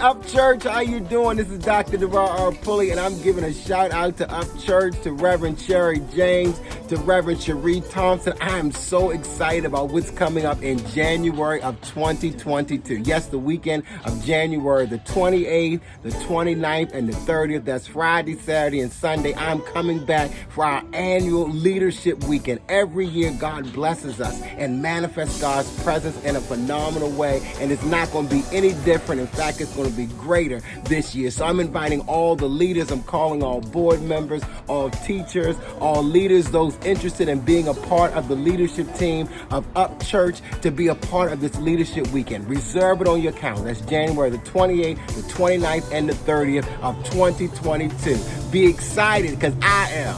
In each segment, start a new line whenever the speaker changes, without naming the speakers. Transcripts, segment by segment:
UPCHURCH, how you doing? This is Dr. DeVar R. Pulley, and I'm giving a shout out to UPCHURCH, to Reverend Sherri James, to Reverend Sheree Thompson. I am so excited about what's coming up in January of 2022. Yes, the weekend of January the 28th, the 29th, and the 30th. That's Friday, Saturday, and Sunday. I'm coming back for our annual leadership weekend. Every year, God blesses us and manifests God's presence in a phenomenal way, and it's not going to be any different. In fact, it's going to be greater this year. So I'm inviting all the leaders. I'm calling all board members, all teachers, all leaders, those interested in being a part of the leadership team of UPCHURCH to be a part of this leadership weekend. Reserve it on your calendar. That's January the 28th, the 29th, and the 30th of 2022. Be excited, because I am.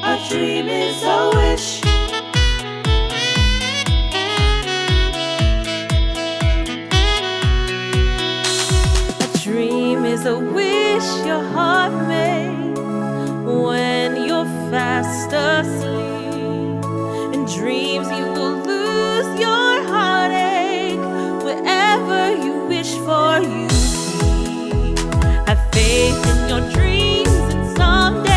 A dream is a wish. A dream is a wish your heart made when you're fast asleep. In dreams you will lose your heartache wherever you wish for you be. Have faith in your dreams, and someday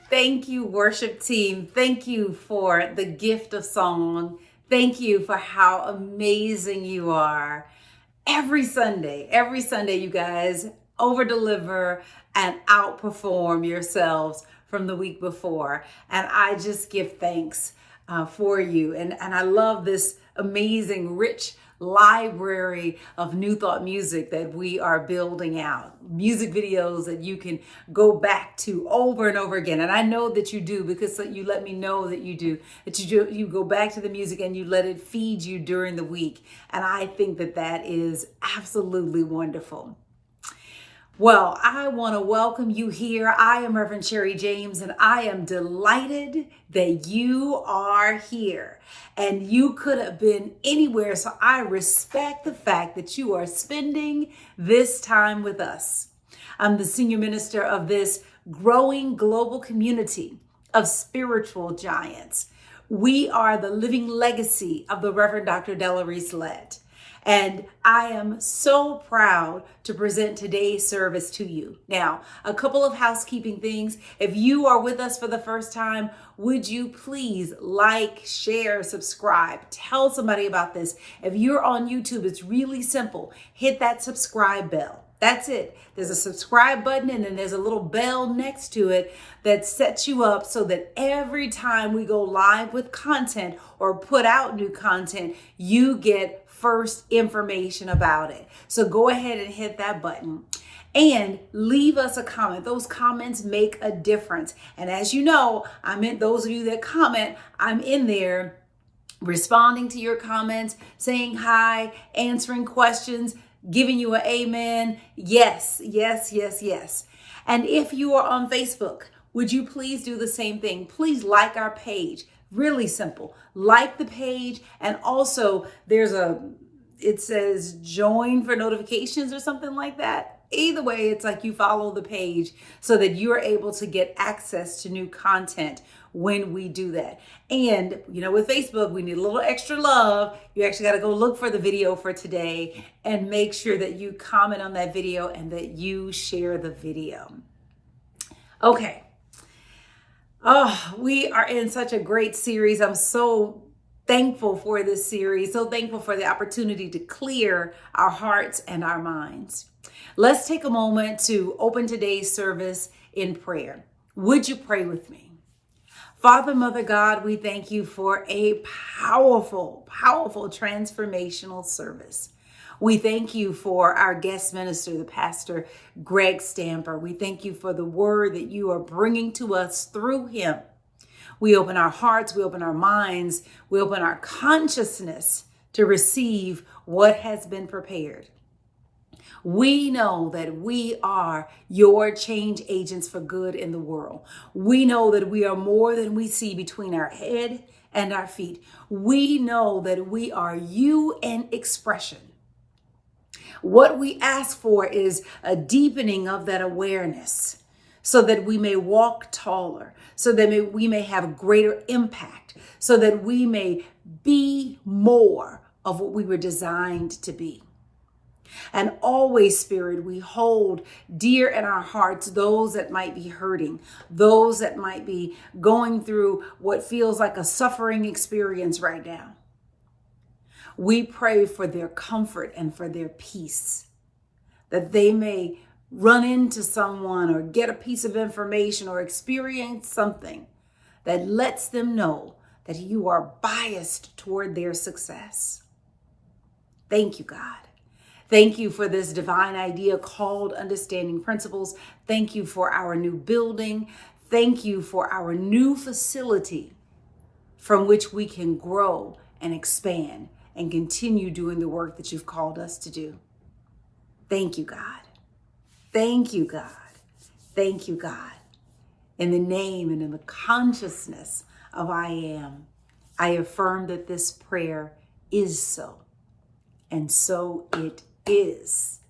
Thank you, worship team. Thank you for the gift of song. Thank you for how amazing you are. Every Sunday, you guys over-deliver and outperform yourselves from the week before. And I just give thanks for you. And I love this amazing, rich library of New Thought music that we are building out. Music videos that you can go back to over and over again. And I know that you do, because you let me know that you do. That you go back to the music and you let it feed you during the week. And I think that is absolutely wonderful. Well, I want to welcome you here. I am Reverend Sherry James, and I am delighted that you are here. And you could have been anywhere, so I respect the fact that you are spending this time with us. I'm the senior minister of this growing global community of spiritual giants. We are the living legacy of the Reverend Dr. Delarice Lett. And I am so proud to present today's service to you. Now, a couple of housekeeping things. If you are with us for the first time, would you please like, share, subscribe, tell somebody about this. If you're on YouTube, it's really simple. Hit that subscribe bell. That's it. There's a subscribe button and then there's a little bell next to it that sets you up so that every time we go live with content or put out new content, you get first information about it. So go ahead and hit that button and leave us a comment. Those comments make a difference. And as you know, those of you that comment, I'm in there responding to your comments, saying hi, answering questions, giving you an amen. Yes, yes, yes, yes. And if you are on Facebook, would you please do the same thing? Please like our page. Really simple. Like the page, and also it says join for notifications or something like that. Either way, it's like you follow the page so that you're able to get access to new content when we do that. And, with Facebook, we need a little extra love. You actually got to go look for the video for today and make sure that you comment on that video and that you share the video. Okay. Oh, we are in such a great series. I'm so thankful for this series, so thankful for the opportunity to clear our hearts and our minds. Let's take a moment to open today's service in prayer. Would you pray with me? Father, Mother God, we thank you for a powerful, powerful transformational service. We thank you for our guest minister, the pastor, Greg Stamper. We thank you for the word that you are bringing to us through him. We open our hearts, we open our minds, we open our consciousness to receive what has been prepared. We know that we are your change agents for good in the world. We know that we are more than we see between our head and our feet. We know that we are you in expression. What we ask for is a deepening of that awareness so that we may walk taller, so that we may have greater impact, so that we may be more of what we were designed to be. And always, Spirit, we hold dear in our hearts those that might be hurting, those that might be going through what feels like a suffering experience right now. We pray for their comfort and for their peace, that they may run into someone or get a piece of information or experience something that lets them know that you are biased toward their success. Thank you, God. Thank you for this divine idea called Understanding Principles. Thank you for our new building. Thank you for our new facility from which we can grow and expand and continue doing the work that you've called us to do. Thank you, God. Thank you, God. Thank you, God. In the name and in the consciousness of I am, I affirm that this prayer is so, and so it is.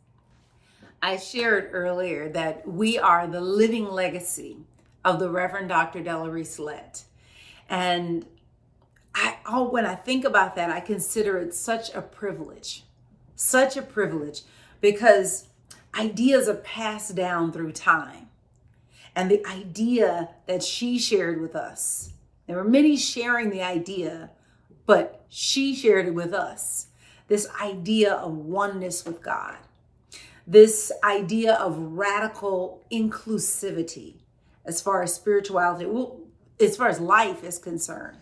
I shared earlier that we are the living legacy of the Reverend Dr. Delarice Lett. And when I think about that, I consider it such a privilege because ideas are passed down through time. And the idea that she shared with us, there were many sharing the idea, but she shared it with us. This idea of oneness with God, this idea of radical inclusivity as far as spirituality, as far as life is concerned.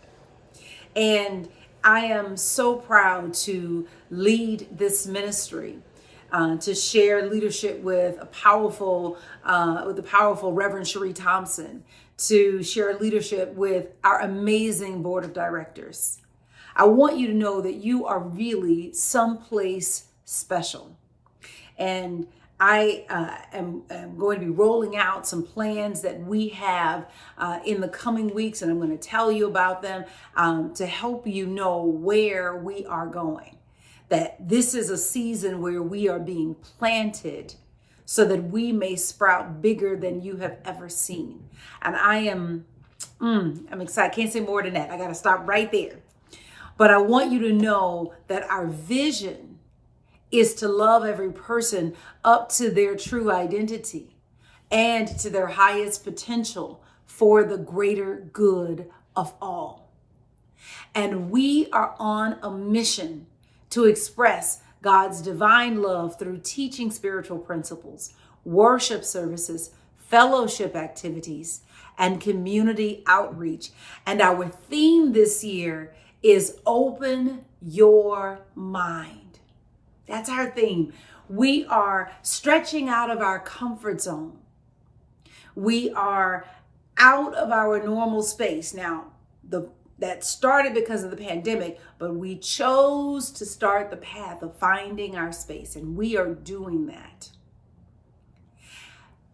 And I am so proud to lead this ministry, to share leadership with the powerful Reverend Sheree Thompson, to share leadership with our amazing board of directors. I want you to know that you are really someplace special. And I am going to be rolling out some plans that we have in the coming weeks, and I'm going to tell you about them to help you know where we are going. That this is a season where we are being planted so that we may sprout bigger than you have ever seen. And I'm excited. Can't say more than that. I got to stop right there. But I want you to know that our vision is to love every person up to their true identity and to their highest potential for the greater good of all. And we are on a mission to express God's divine love through teaching spiritual principles, worship services, fellowship activities, and community outreach. And our theme this year is Open Your Mind. That's our theme. We are stretching out of our comfort zone. We are out of our normal space. Now, that started because of the pandemic, but we chose to start the path of finding our space, and we are doing that.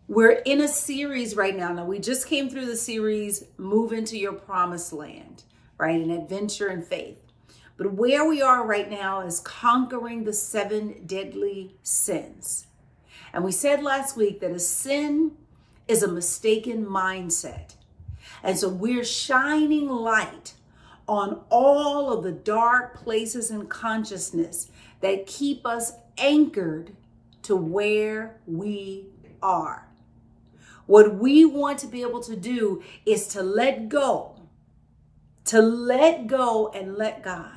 We're in a series right now. Now, we just came through the series, Move Into Your Promised Land, right? An adventure in faith. But where we are right now is conquering the 7 deadly sins. And we said last week that a sin is a mistaken mindset. And so we're shining light on all of the dark places in consciousness that keep us anchored to where we are. What we want to be able to do is to let go and let God.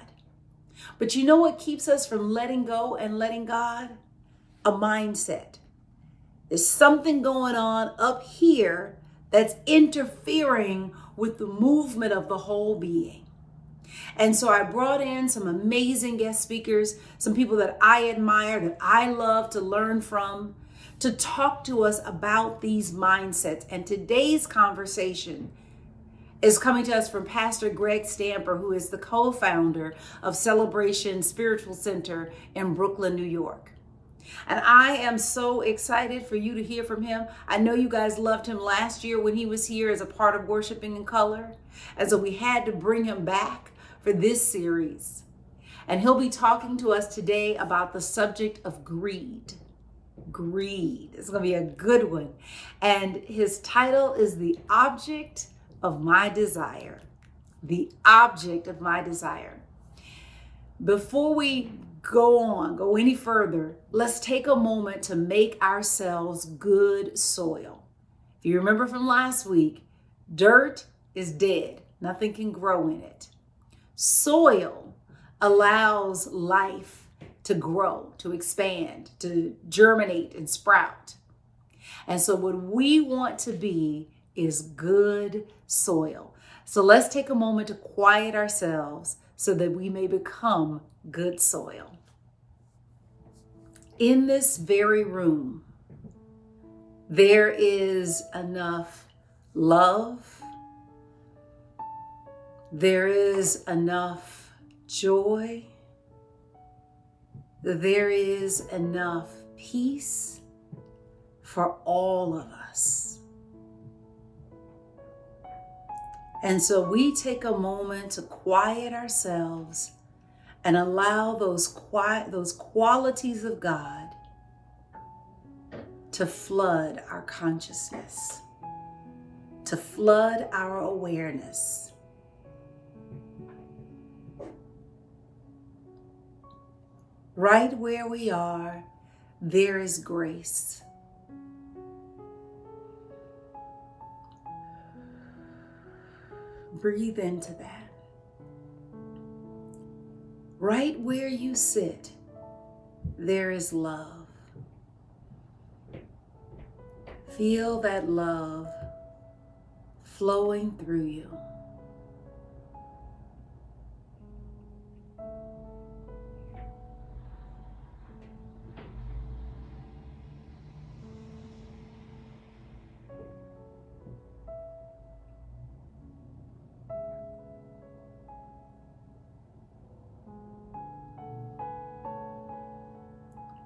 But you know what keeps us from letting go and letting God? A mindset. There's something going on up here that's interfering with the movement of the whole being. And so I brought in some amazing guest speakers, some people that I admire, that I love to learn from, to talk to us about these mindsets. And today's conversation is coming to us from Pastor Greg Stamper, who is the co-founder of Celebration Spiritual Center in Brooklyn, New York. And I am so excited for you to hear from him. I know you guys loved him last year when he was here as a part of Worshiping in Color. And so we had to bring him back for this series. And he'll be talking to us today about the subject of greed. Greed. It's going to be a good one. And his title is The Object of My Desire. The Object of My Desire. Before we go any further, let's take a moment to make ourselves good soil. If you remember from last week, dirt is dead. Nothing can grow in it. Soil allows life to grow, to expand, to germinate and sprout. And so what we want to be is good soil. So let's take a moment to quiet ourselves so that we may become good soil. In this very room, there is enough love. There is enough joy. There is enough peace for all of us. And so we take a moment to quiet ourselves and allow those qualities of God to flood our consciousness, to flood our awareness. Right where we are, there is grace. Breathe into that. Right where you sit, there is love. Feel that love flowing through you.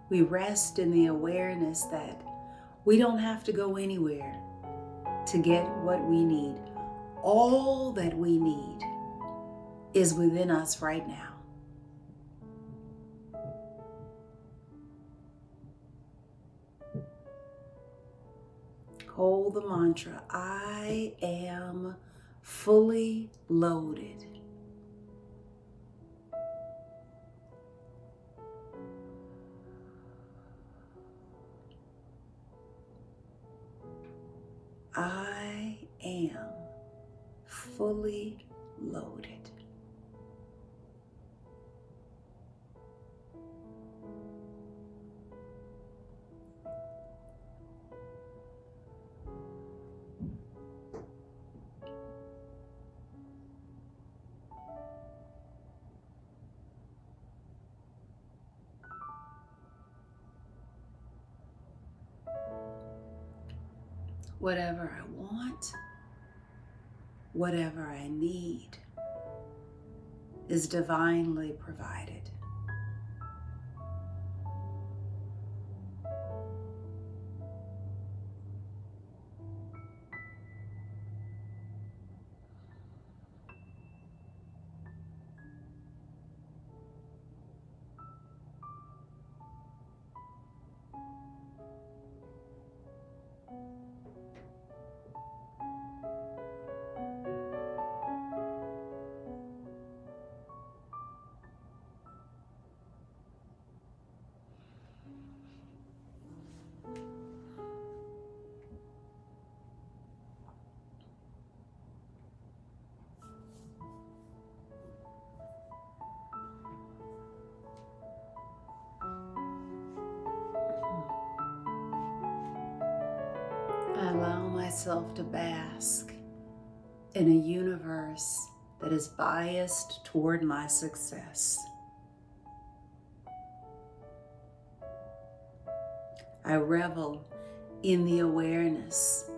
We rest in the awareness that we don't have to go anywhere to get what we need. All that we need is within us right now. Hold the mantra, I am fully loaded. I am fully loaded. Whatever I want, whatever I need is divinely provided. I allow myself to bask in a universe that is biased toward my success. I revel in the awareness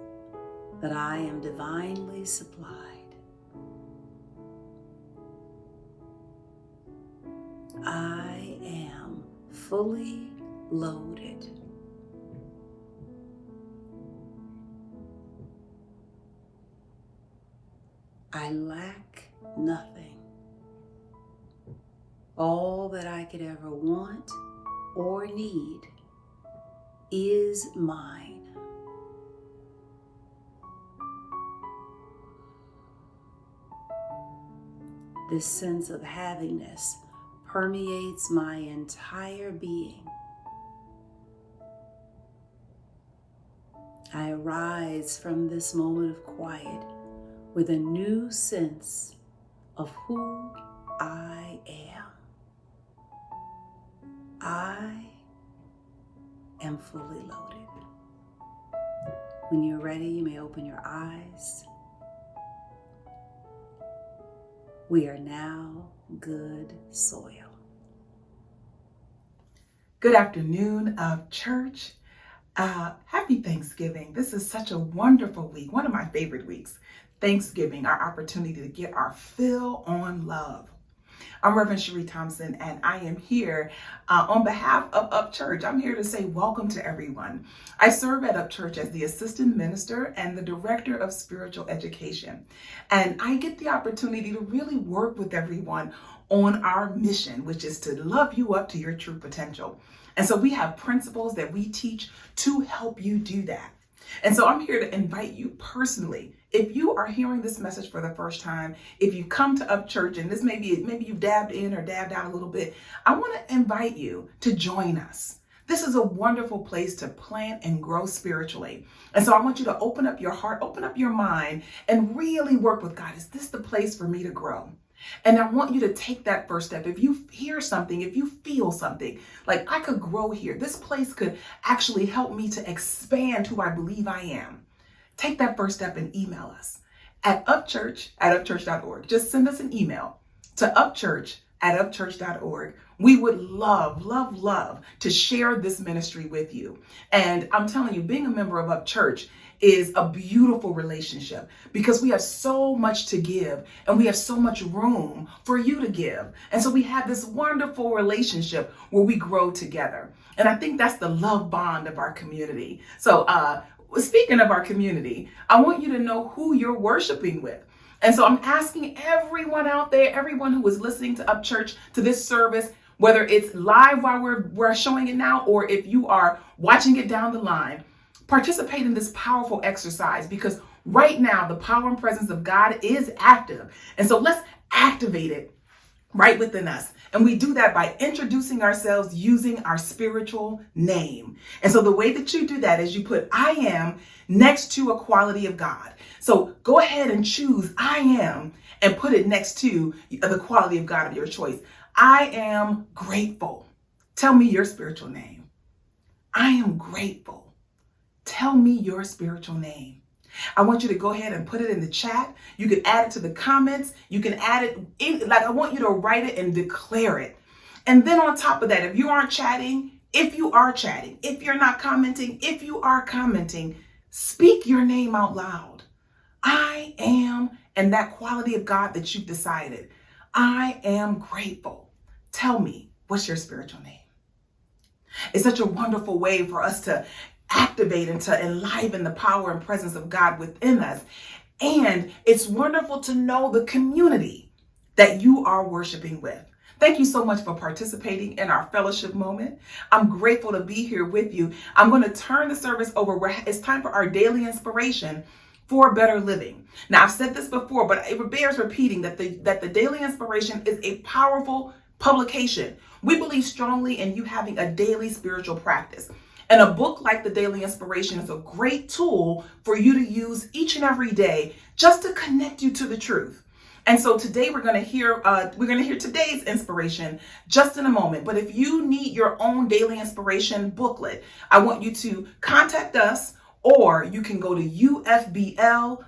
that I am divinely supplied. I am fully loaded. I lack nothing. All that I could ever want or need is mine. This sense of havingness permeates my entire being. I arise from this moment of quiet with a new sense of who I am. I am fully loaded. When you're ready, you may open your eyes. We are now good soil.
Good afternoon, church. Happy Thanksgiving. This is such a wonderful week, one of my favorite weeks. Thanksgiving, our opportunity to get our fill on love. I'm Reverend Sheree Thompson, and I am here on behalf of UPCHURCH. I'm here to say welcome to everyone. I serve at UPCHURCH as the assistant minister and the director of spiritual education. And I get the opportunity to really work with everyone on our mission, which is to love you up to your true potential. And so we have principles that we teach to help you do that. And so I'm here to invite you personally. If you are hearing this message for the first time, if you come to UPCHURCH and this maybe you've dabbed in or dabbed out a little bit, I want to invite you to join us. This is a wonderful place to plant and grow spiritually. And so I want you to open up your heart, open up your mind, and really work with God. Is this the place for me to grow? And I want you to take that first step. If you hear something, if you feel something, like I could grow here, this place could actually help me to expand who I believe I am. Take that first step and email us at upchurch@upchurch.org. Just send us an email to upchurch@upchurch.org. We would love to share this ministry with you. And I'm telling you, being a member of UPCHURCH is a beautiful relationship because we have so much to give and we have so much room for you to give. And so we have this wonderful relationship where we grow together. And I think that's the love bond of our community. So speaking of our community, I want you to know who you're worshiping with. And so I'm asking everyone out there, everyone who is listening to Up Church, to this service, whether it's live while we're showing it now, or if you are watching it down the line, participate in this powerful exercise, because right now the power and presence of God is active. And so let's activate it right within us. And we do that by introducing ourselves using our spiritual name. And so the way that you do that is you put I am next to a quality of God. So go ahead and choose I am and put it next to the quality of God of your choice. I am grateful. Tell me your spiritual name. I am grateful. Tell me your spiritual name. I want you to go ahead and put it in the chat. You can add it to the comments. You can add it in, like I want you to write it and declare it. And then on top of that, if you aren't chatting, if you are chatting, if you're not commenting, if you are commenting, speak your name out loud. I am, and that quality of God that you've decided. I am grateful. Tell me, what's your spiritual name? It's such a wonderful way for us to activate and to enliven the power and presence of God within us. And it's wonderful to know the community that you are worshiping with. Thank you so much for participating in our fellowship moment. I'm grateful to be here with you. I'm going to turn the service over. It's time for our daily inspiration for better living. Now, I've said this before, but it bears repeating that the daily inspiration is a powerful publication. We believe strongly in you having a daily spiritual practice. And a book like the Daily Inspiration is a great tool for you to use each and every day just to connect you to the truth. And so today we're going to hear today's inspiration just in a moment. But if you need your own daily inspiration booklet, I want you to contact us, or you can go to ufbl.org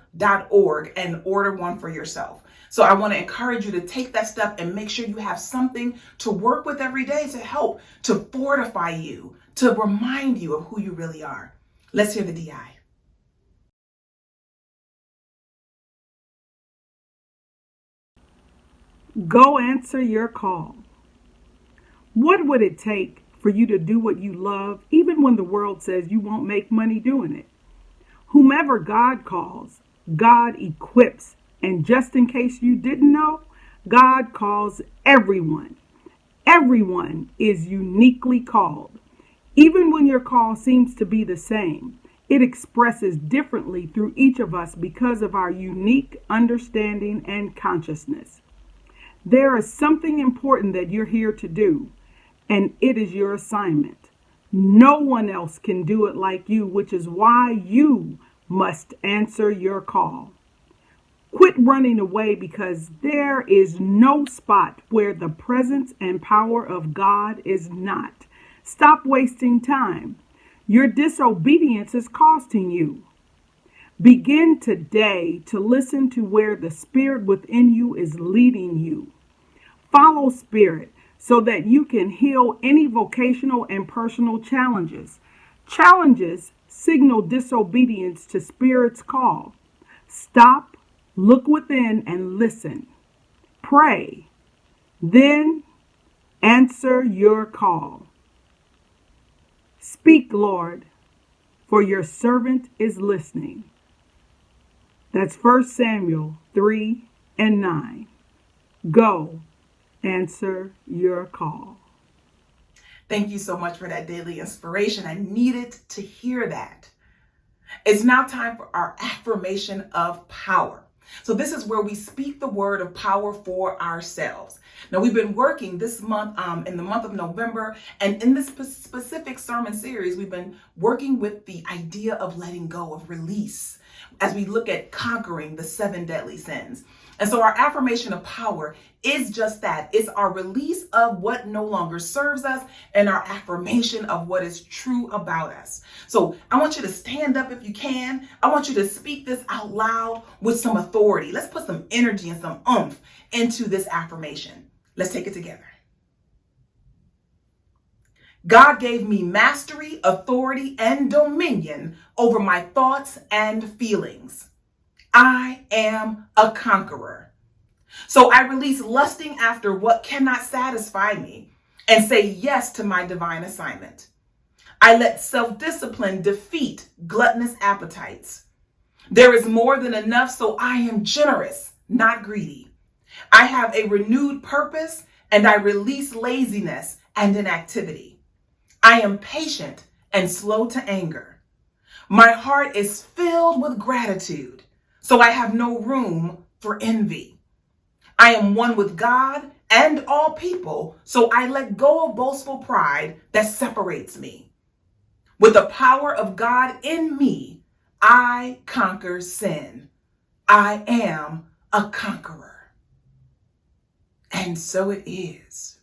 and order one for yourself. So I want to encourage you to take that step and make sure you have something to work with every day to help to fortify you, to remind you of who you really are. Let's hear the DI.
Go answer your call. What would it take for you to do what you love, even when the world says you won't make money doing it? Whomever God calls, God equips. And just in case you didn't know, God calls everyone. Everyone is uniquely called. Even when your call seems to be the same, it expresses differently through each of us because of our unique understanding and consciousness. There is something important that you're here to do, and it is your assignment. No one else can do it like you, which is why you must answer your call. Quit running away, because there is no spot where the presence and power of God is not. Stop wasting time. Your disobedience is costing you. Begin today to listen to where the Spirit within you is leading you. Follow Spirit so that you can heal any vocational and personal challenges. Challenges signal disobedience to Spirit's call. Stop, look within, and listen. Pray. Then answer your call. Speak, Lord, for your servant is listening. That's 1 Samuel 3:9. Go, answer your call.
Thank you so much for that daily inspiration. I needed to hear that. It's now time for our affirmation of power. So this is where we speak the word of power for ourselves. Now, we've been working this month, in the month of November, and in this specific sermon series, we've been working with the idea of letting go, of release, as we look at conquering the 7 deadly sins. And so our affirmation of power is just that. It's our release of what no longer serves us and our affirmation of what is true about us. So I want you to stand up if you can. I want you to speak this out loud with some authority. Let's put some energy and some oomph into this affirmation. Let's take it together. God gave me mastery, authority, and dominion over my thoughts and feelings. I am a conqueror. So I release lusting after what cannot satisfy me and say yes to my divine assignment. I let self-discipline defeat gluttonous appetites. There is more than enough, so I am generous, not greedy. I have a renewed purpose, and I release laziness and inactivity. I am patient and slow to anger. My heart is filled with gratitude, so I have no room for envy. I am one with God and all people, so I let go of boastful pride that separates me. With the power of God in me, I conquer sin. I am a conqueror. And so it is.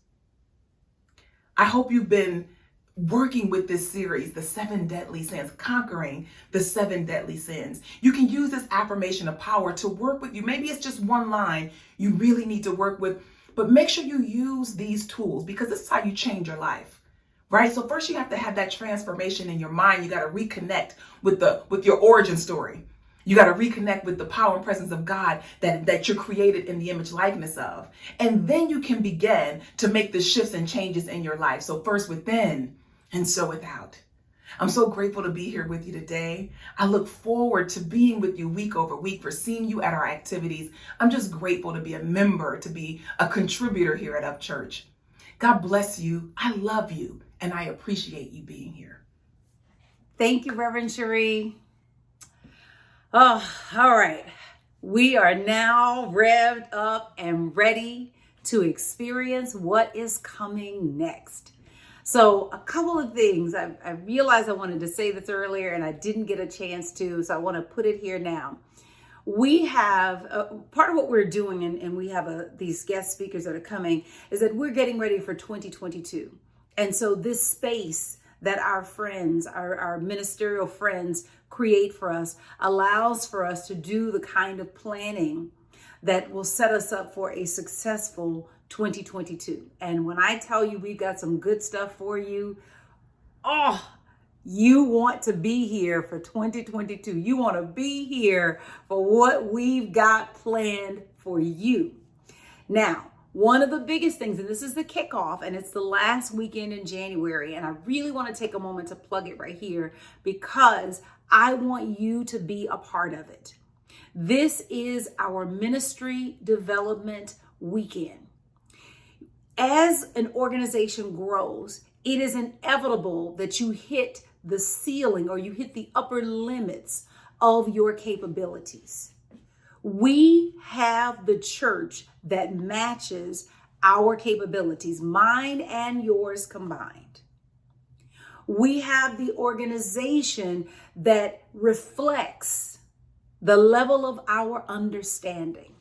I hope you've been working with this series, the 7 deadly sins, conquering the 7 deadly sins. You can use this affirmation of power to work with you. Maybe it's just one line you really need to work with, but make sure you use these tools because this is how you change your life. Right? So first you have to have that transformation in your mind. You got to reconnect with your origin story. You got to reconnect with the power and presence of God that you're created in the image likeness of. And then you can begin to make the shifts and changes in your life. So first within and so without. I'm so grateful to be here with you today. I look forward to being with you week over week, for seeing you at our activities. I'm just grateful to be a member, to be a contributor here at UPCHURCH. God bless you. I love you. And I appreciate you being here.
Thank you, Reverend Sheree. Oh, all right. We are now revved up and ready to experience what is coming next. So a couple of things. I realized I wanted to say this earlier and I didn't get a chance to, so I want to put it here now. We have part of what we're doing, and we have these guest speakers that are coming, is that we're getting ready for 2022. And so this space that our friends, our ministerial friends create for us allows for us to do the kind of planning that will set us up for a successful 2022. And when I tell you we've got some good stuff for you, you want to be here for 2022. You want to be here for what we've got planned for you. Now, one of the biggest things, and this is the kickoff, and it's the last weekend in January, and I really want to take a moment to plug it right here because I want you to be a part of it. This is our ministry development weekend. As an organization grows, it is inevitable that you hit the ceiling or you hit the upper limits of your capabilities. We have the church that matches our capabilities, mine and yours combined. We have the organization that reflects the level of our understanding.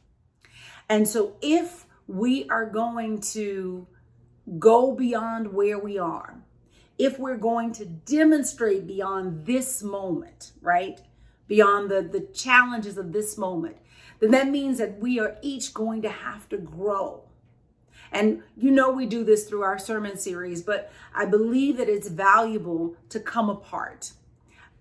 And so if we are going to go beyond where we are, if we're going to demonstrate beyond this moment, right? Beyond the challenges of this moment, then that means that we are each going to have to grow. And you know we do this through our sermon series, but I believe that it's valuable to come apart.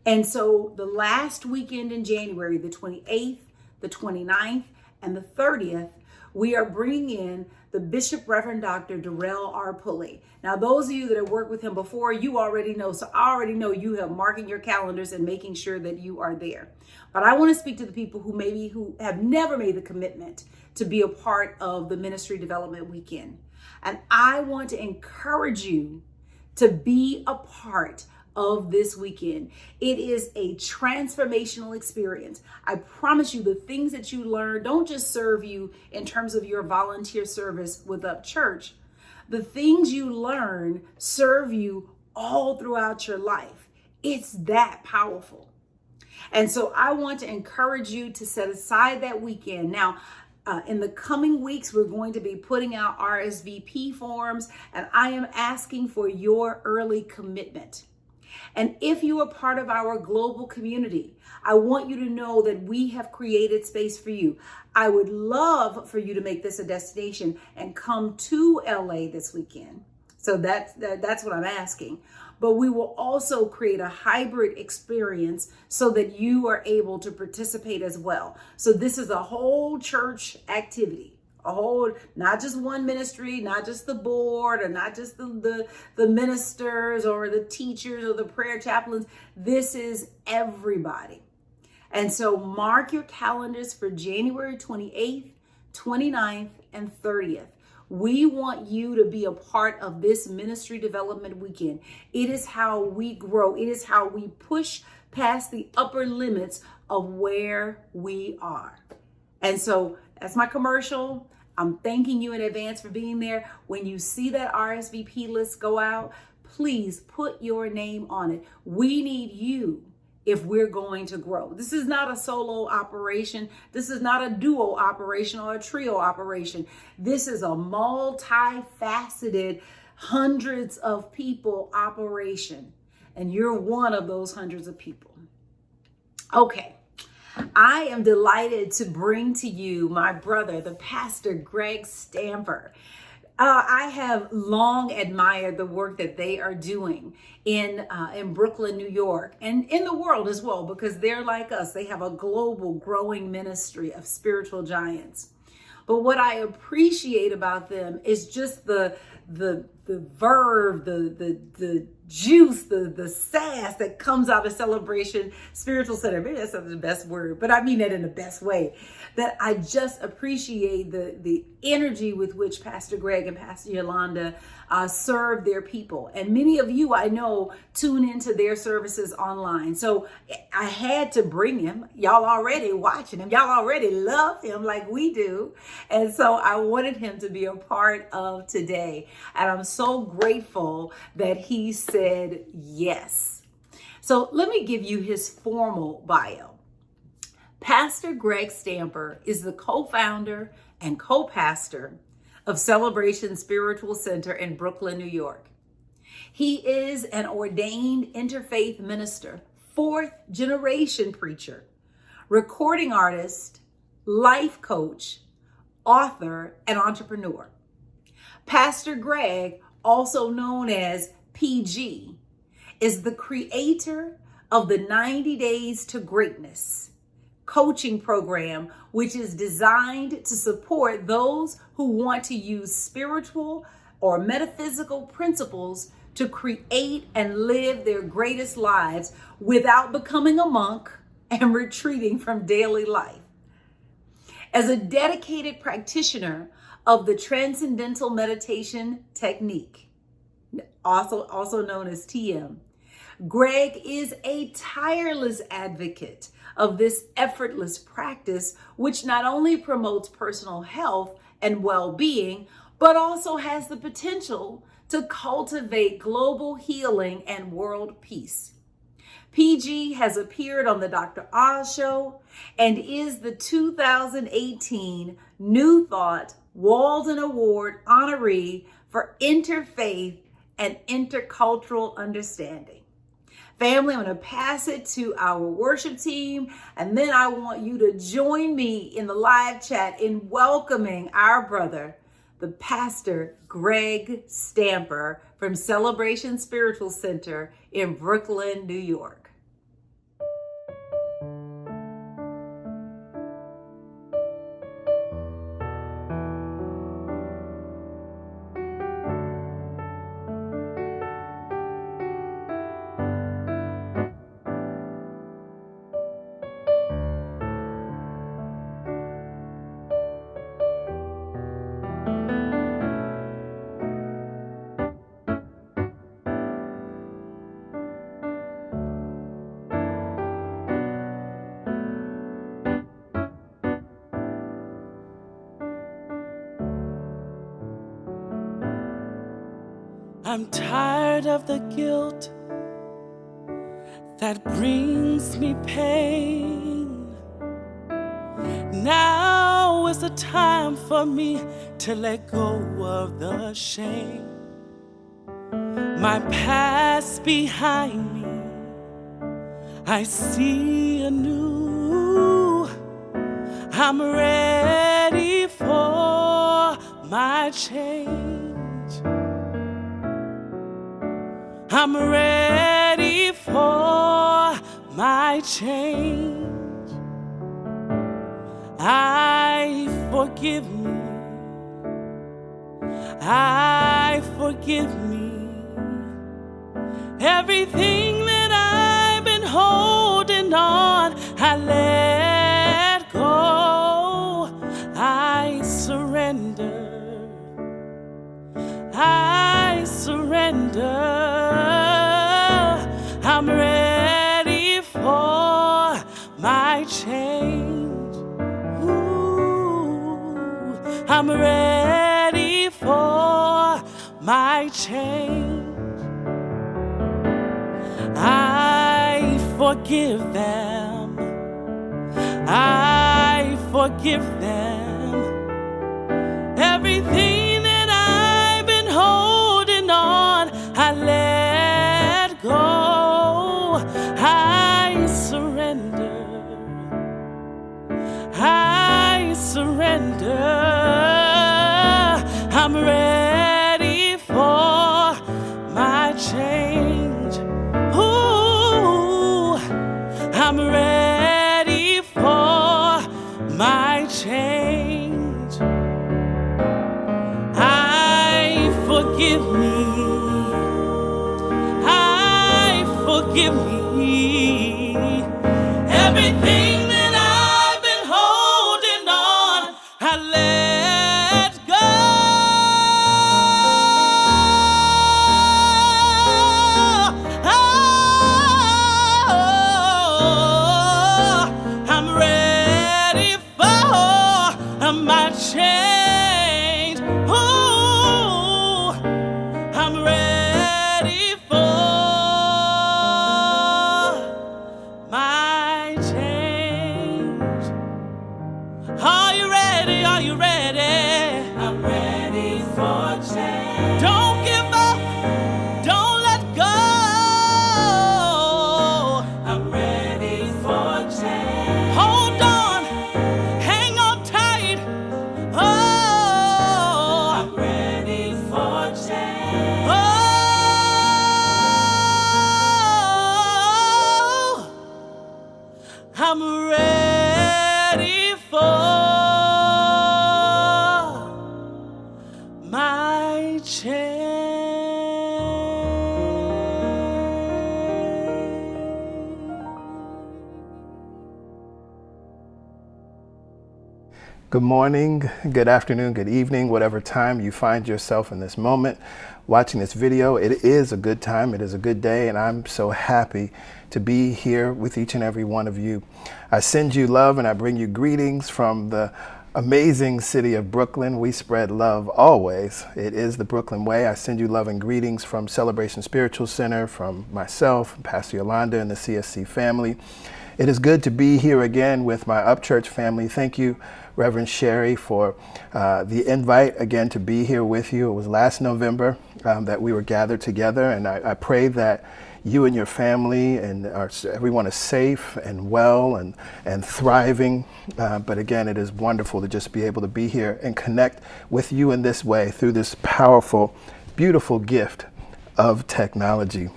And so the last weekend in January, the 28th, the 29th, and the 30th, we are bringing in the Bishop Reverend Dr. Darrell R. Pulley. Now, those of you that have worked with him before, you already know. So I already know you have marking your calendars and making sure that you are there. But I want to speak to the people who have never made the commitment to be a part of the Ministry Development Weekend. And I want to encourage you to be a part of this weekend. It is a transformational experience. I promise you the things that you learn don't just serve you in terms of your volunteer service with UPCHURCH. The things you learn serve you all throughout your life. It's that powerful. And so I want to encourage you to set aside that weekend. Now, in the coming weeks, we're going to be putting out RSVP forms, and I am asking for your early commitment. And if you are part of our global community, I want you to know that we have created space for you. I would love for you to make this a destination and come to LA this weekend. So that's what I'm asking. But we will also create a hybrid experience so that you are able to participate as well. So this is a whole church activity, a whole, not just one ministry, not just the board, or not just the ministers or the teachers or the prayer chaplains. This is everybody. And so mark your calendars for January 28th, 29th, and 30th. We want you to be a part of this ministry development weekend. It is how we grow. It is how we push past the upper limits of where we are. And so that's my commercial. I'm thanking you in advance for being there. When you see that RSVP list go out, please put your name on it. We need you if we're going to grow. This is not a solo operation. This is not a duo operation or a trio operation. This is a multifaceted, hundreds of people operation. And you're one of those hundreds of people. Okay. I am delighted to bring to you my brother, the pastor, Greg Stamper. I have long admired the work that they are doing in Brooklyn, New York, and in the world as well, because they're like us. They have a global growing ministry of spiritual giants. But what I appreciate about them is just the verve, the juice, the sass that comes out of Celebration Spiritual Center. Maybe that's not the best word, but I mean that in the best way. That I just appreciate the energy with which Pastor Greg and Pastor Yolanda serve their people. And many of you, I know, tune into their services online. So I had to bring him. Y'all already watching him. Y'all already love him like we do. And so I wanted him to be a part of today. And I'm so grateful that he said yes. So let me give you his formal bio. Pastor Greg Stamper is the co-founder and co-pastor of Celebration Spiritual Center in Brooklyn, New York. He is an ordained interfaith minister, fourth generation preacher, recording artist, life coach, author, and entrepreneur. Pastor Greg, also known as PG, is the creator of the 90 Days to Greatness coaching program, which is designed to support those who want to use spiritual or metaphysical principles to create and live their greatest lives without becoming a monk and retreating from daily life. As a dedicated practitioner of the transcendental meditation technique, also known as TM, Greg is a tireless advocate of this effortless practice, which not only promotes personal health and well-being, but also has the potential to cultivate global healing and world peace. PG has appeared on the Dr. Oz Show and is the 2018 New Thought Walden Award honoree for interfaith and intercultural understanding. Family, I'm going to pass it to our worship team, and then I want you to join me in the live chat in welcoming our brother, the pastor Greg Stamper from Celebration Spiritual Center in Brooklyn, New York.
I'm tired of the guilt that brings me pain. Now is the time for me to let go of the shame. My past behind me, I see anew. I'm ready for my change. I'm ready for my change. I forgive me. I forgive me. Everything that I've been holding on, I let go. I surrender. I surrender. I'm ready for my change. Ooh, I'm ready for my change. I forgive them. I forgive them. Everything that I've been holding on, I let go. I surrender. I surrender. I'm ready for my change. Ooh, I'm ready for my change. I forgive me. I forgive me. Everything that I've been holding on, I let go. I'm ready for my change. Ooh, I'm ready for my change. Are you ready? Are you ready? I'm ready for change. Don't give up. Don't let go. I'm ready for change. Hold on. Hang on tight. Oh, I'm ready for change. Oh, I'm ready for my change.
Good morning, good afternoon, good evening, whatever time you find yourself in this moment watching this video. It is a good time, it is a good day, and I'm so happy to be here with each and every one of you. I send you love and I bring you greetings from the amazing city of Brooklyn. We spread love always. It is the Brooklyn way. I send you love and greetings from Celebration Spiritual Center, from myself, Pastor Yolanda, and the CSC family. It is good to be here again with my UPCHURCH family. Thank you, Reverend Sherri, for the invite again to be here with you. It was last November that we were gathered together, and I pray that you and your family and everyone is safe and well and thriving. But again, it is wonderful to just be able to be here and connect with you in this way through this powerful, beautiful gift of technology.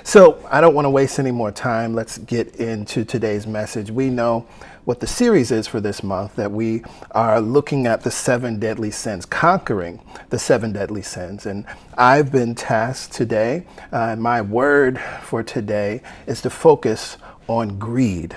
So I don't want to waste any more time. Let's get into today's message. We know what the series is for this month, that we are looking at the 7 deadly sins, conquering the 7 deadly sins. And I've been tasked today, my word for today is to focus on greed.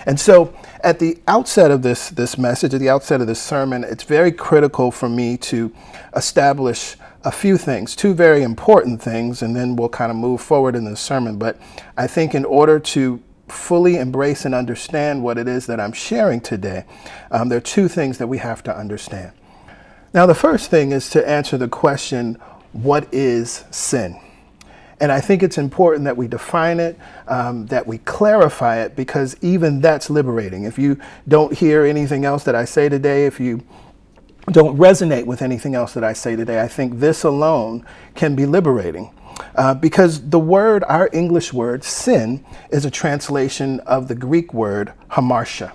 And so at the outset of this message, at the outset of this sermon, it's very critical for me to establish a few things, 2 very important things, and then we'll kind of move forward in the sermon. But I think in order to fully embrace and understand what it is that I'm sharing today, there are 2 things that we have to understand. Now, the first thing is to answer the question, what is sin? And I think it's important that we define it, that we clarify it, because even that's liberating. If you don't hear anything else that I say today, if you don't resonate with anything else that I say today, I think this alone can be liberating. Because the word, our English word, sin, is a translation of the Greek word hamartia.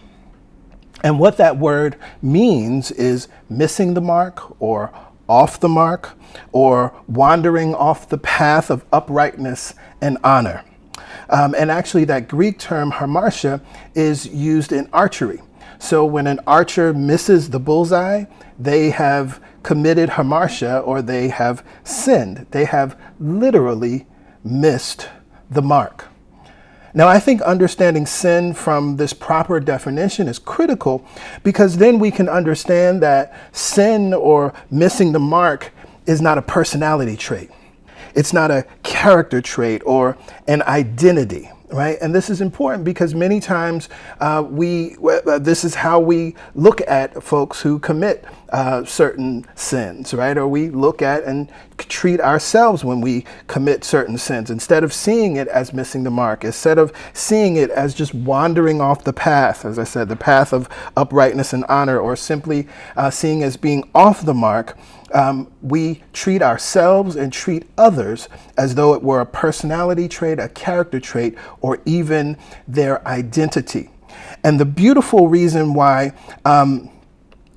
And what that word means is missing the mark or
off the mark or wandering off the path of uprightness and honor. And actually that Greek term hamartia is used in archery. So when an archer misses the bullseye, they have committed hamartia, or they have sinned. They have literally missed the mark. Now, I think understanding sin from this proper definition is critical, because then we can understand that sin or missing the mark is not a personality trait. It's not a character trait or an identity, right? And this is important because many times this is how we look at folks who commit certain sins, right? Or we look at and treat ourselves when we commit certain sins, instead of seeing it as missing the mark, instead of seeing it as just wandering off the path, as I said, the path of uprightness and honor, or simply seeing as being off the mark. We treat ourselves and treat others as though it were a personality trait, a character trait, or even their identity. And the beautiful reason why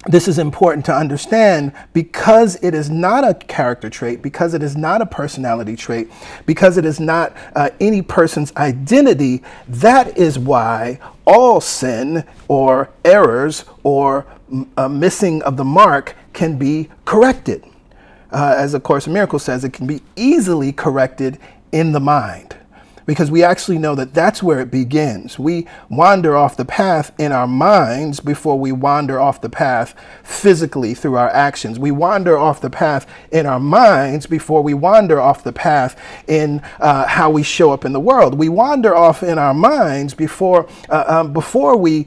this is important to understand, because it is not a character trait, because it is not a personality trait, because it is not any person's identity, that is why all sin or errors or missing of the mark can be corrected. As A Course in Miracles says, it can be easily corrected in the mind, because we actually know that that's where it begins. We wander off the path in our minds before we wander off the path physically through our actions. We wander off the path in our minds before we wander off the path in how we show up in the world. We wander off in our minds before we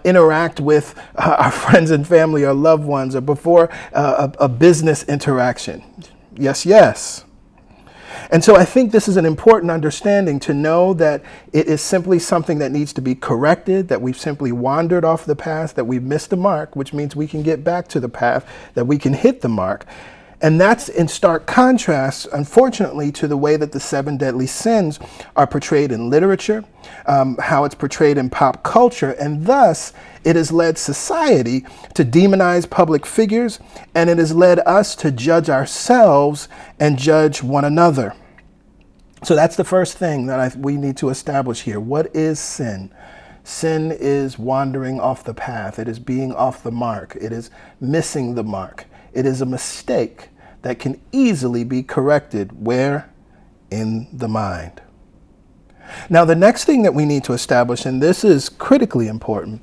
interact with our friends and family or loved ones, or before a business interaction. Yes, yes. And so I think this is an important understanding, to know that it is simply something that needs to be corrected, that we've simply wandered off the path, that we've missed the mark, which means we can get back to the path, that we can hit the mark. And that's in stark contrast, unfortunately, to the way that the 7 deadly sins are portrayed in literature, how it's portrayed in pop culture, and thus it has led society to demonize public figures, and it has led us to judge ourselves and judge one another. So that's the first thing that we need to establish here. What is sin? Sin is wandering off the path. It is being off the mark. It is missing the mark. It is a mistake that can easily be corrected. Where? In the mind. Now, the next thing that we need to establish, and this is critically important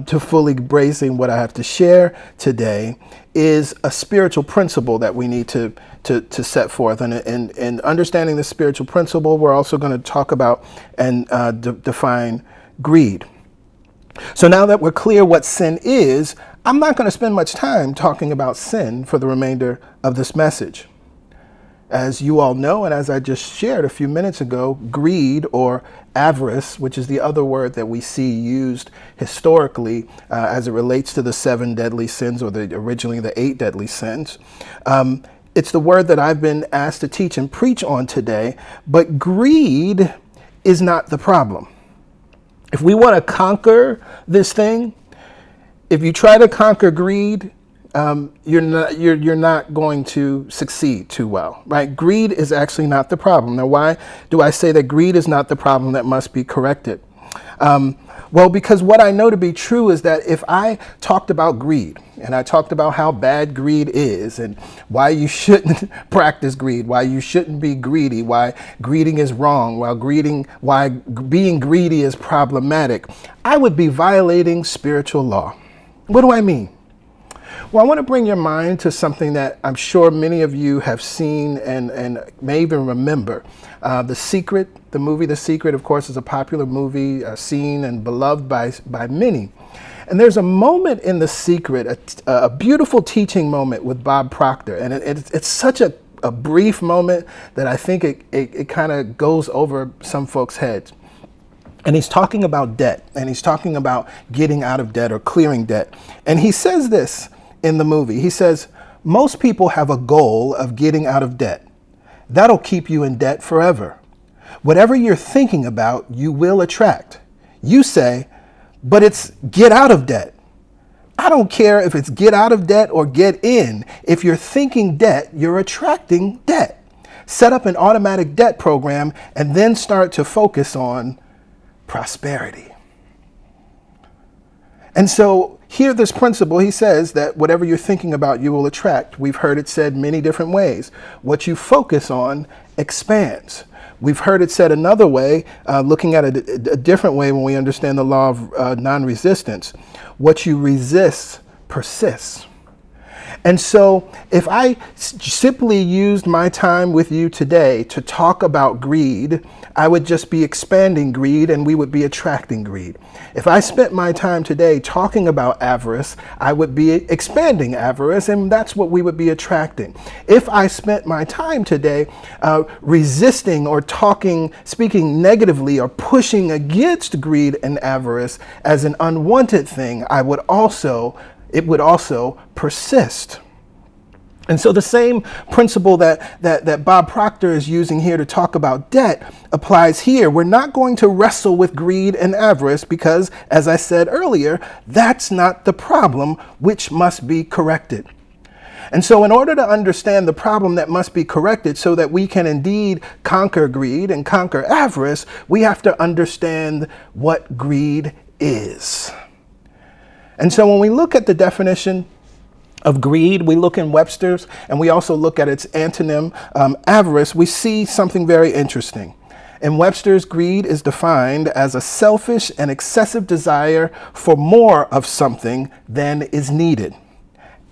to fully embracing what I have to share today, is a spiritual principle that we need to set forth. And understanding the spiritual principle, we're also going to talk about and define greed. So now that we're clear what sin is, I'm not going to spend much time talking about sin for the remainder of this message. As you all know, and as I just shared a few minutes ago, greed, or avarice, which is the other word that we see used historically as it relates to the 7 deadly sins, or originally the 8 deadly sins. It's the word that I've been asked to teach and preach on today, but greed is not the problem. If we want to conquer this thing, if you try to conquer greed, you're not going to succeed too well, right? Greed is actually not the problem. Now, why do I say that greed is not the problem that must be corrected? Well, because what I know to be true is that if I talked about greed, and I talked about how bad greed is, and why you shouldn't practice greed, why you shouldn't be greedy, why greeting is wrong, why being greedy is problematic, I would be violating spiritual law. What do I mean? Well, I want to bring your mind to something that I'm sure many of you have seen and may even remember. The Secret, the movie The Secret, of course, is a popular movie, seen and beloved by many. And there's a moment in The Secret, a beautiful teaching moment with Bob Proctor. And it's such a brief moment that I think it kind of goes over some folks' heads. And he's talking about debt, and he's talking about getting out of debt or clearing debt. And he says this in the movie. He says, most people have a goal of getting out of debt. That'll keep you in debt forever. Whatever you're thinking about, you will attract. You say, but it's get out of debt. I don't care if it's get out of debt or get in. If you're thinking debt, you're attracting debt. Set up an automatic debt program and then start to focus on prosperity. And so here, this principle, he says that whatever you're thinking about, you will attract. We've heard it said many different ways. What you focus on expands. We've heard it said another way, looking at it a different way when we understand the law of non-resistance. What you resist persists. And so if I simply used my time with you today to talk about greed, I would just be expanding greed and we would be attracting greed. If I spent my time today talking about avarice, I would be expanding avarice, and that's what we would be attracting. If I spent my time today resisting or speaking negatively or pushing against greed and avarice as an unwanted thing, it would also persist. And so the same principle that Bob Proctor is using here to talk about debt applies here. We're not going to wrestle with greed and avarice because, as I said earlier, that's not the problem which must be corrected. And so in order to understand the problem that must be corrected so that we can indeed conquer greed and conquer avarice, we have to understand what greed is. And so when we look at the definition of greed, we look in Webster's, and we also look at its antonym, avarice, we see something very interesting. In Webster's, greed is defined as a selfish and excessive desire for more of something than is needed.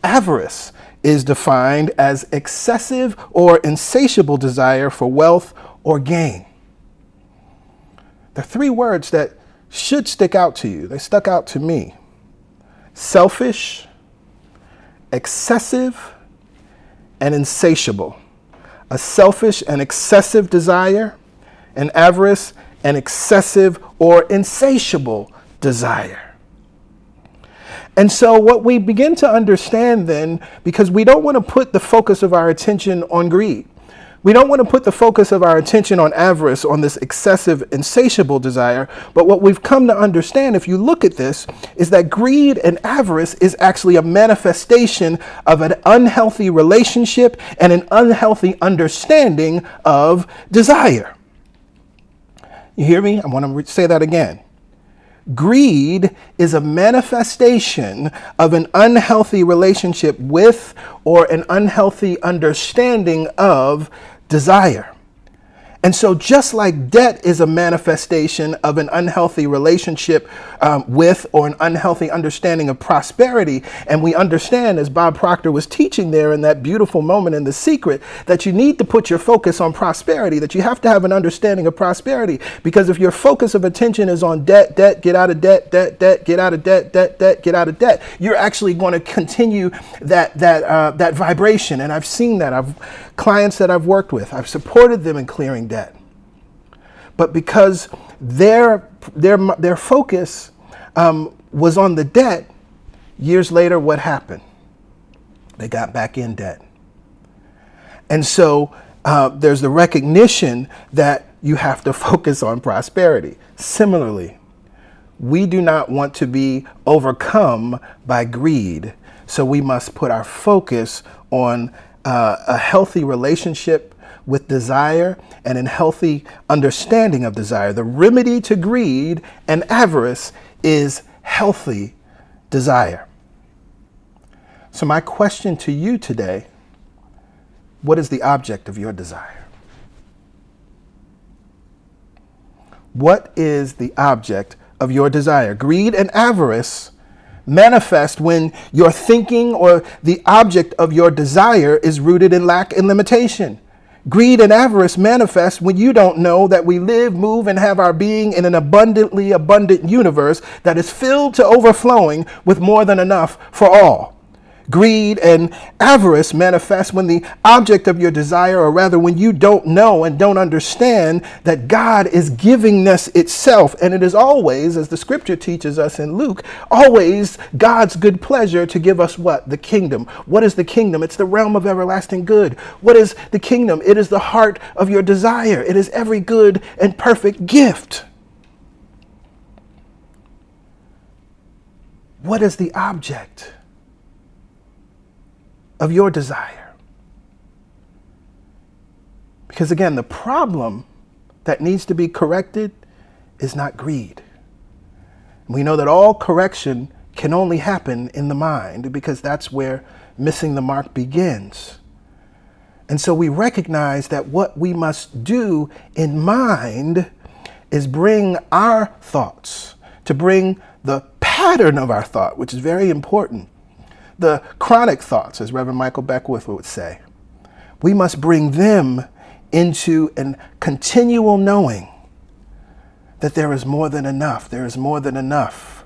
Avarice is defined as excessive or insatiable desire for wealth or gain. There are three words that should stick out to you. They stuck out to me. Selfish, excessive, and insatiable. A selfish and excessive desire, and avarice, an excessive or insatiable desire. And so what we begin to understand then, because we don't want to put the focus of our attention on greed. We don't want to put the focus of our attention on avarice, on this excessive, insatiable desire. But what we've come to understand, if you look at this, is that greed and avarice is actually a manifestation of an unhealthy relationship and an unhealthy understanding of desire. You hear me? I want to say that again. Greed is a manifestation of an unhealthy relationship with or an unhealthy understanding of desire. And so just like debt is a manifestation of an unhealthy relationship with or an unhealthy understanding of prosperity, and we understand, as Bob Proctor was teaching there in that beautiful moment in The Secret, that you need to put your focus on prosperity, that you have to have an understanding of prosperity, because if your focus of attention is on debt, get out of debt, get out of debt, get out of debt, you're actually going to continue that vibration. And I've seen that. Clients that I've worked with, I've supported them in clearing debt. But because their focus was on the debt, years later, what happened? They got back in debt. And so there's the recognition that you have to focus on prosperity. Similarly, we do not want to be overcome by greed, so we must put our focus on a healthy relationship with desire and a healthy understanding of desire. The remedy to greed and avarice is healthy desire. So my question to you today, what is the object of your desire? What is the object of your desire? Greed and avarice manifest when your thinking or the object of your desire is rooted in lack and limitation. Greed and avarice manifest when you don't know that we live, move, and have our being in an abundantly abundant universe that is filled to overflowing with more than enough for all. Greed and avarice manifest when the object of your desire, or rather when you don't know and don't understand that God is givingness itself. And it is always, as the scripture teaches us in Luke, always God's good pleasure to give us what? The kingdom. What is the kingdom? It's the realm of everlasting good. What is the kingdom? It is the heart of your desire. It is every good and perfect gift. What is the object of your desire? Because again, the problem that needs to be corrected is not greed. We know that all correction can only happen in the mind, because that's where missing the mark begins. And so we recognize that what we must do in mind is bring our thoughts, to bring the pattern of our thought, which is very important, the chronic thoughts, as Reverend Michael Beckwith would say. We must bring them into a continual knowing that there is more than enough. There is more than enough.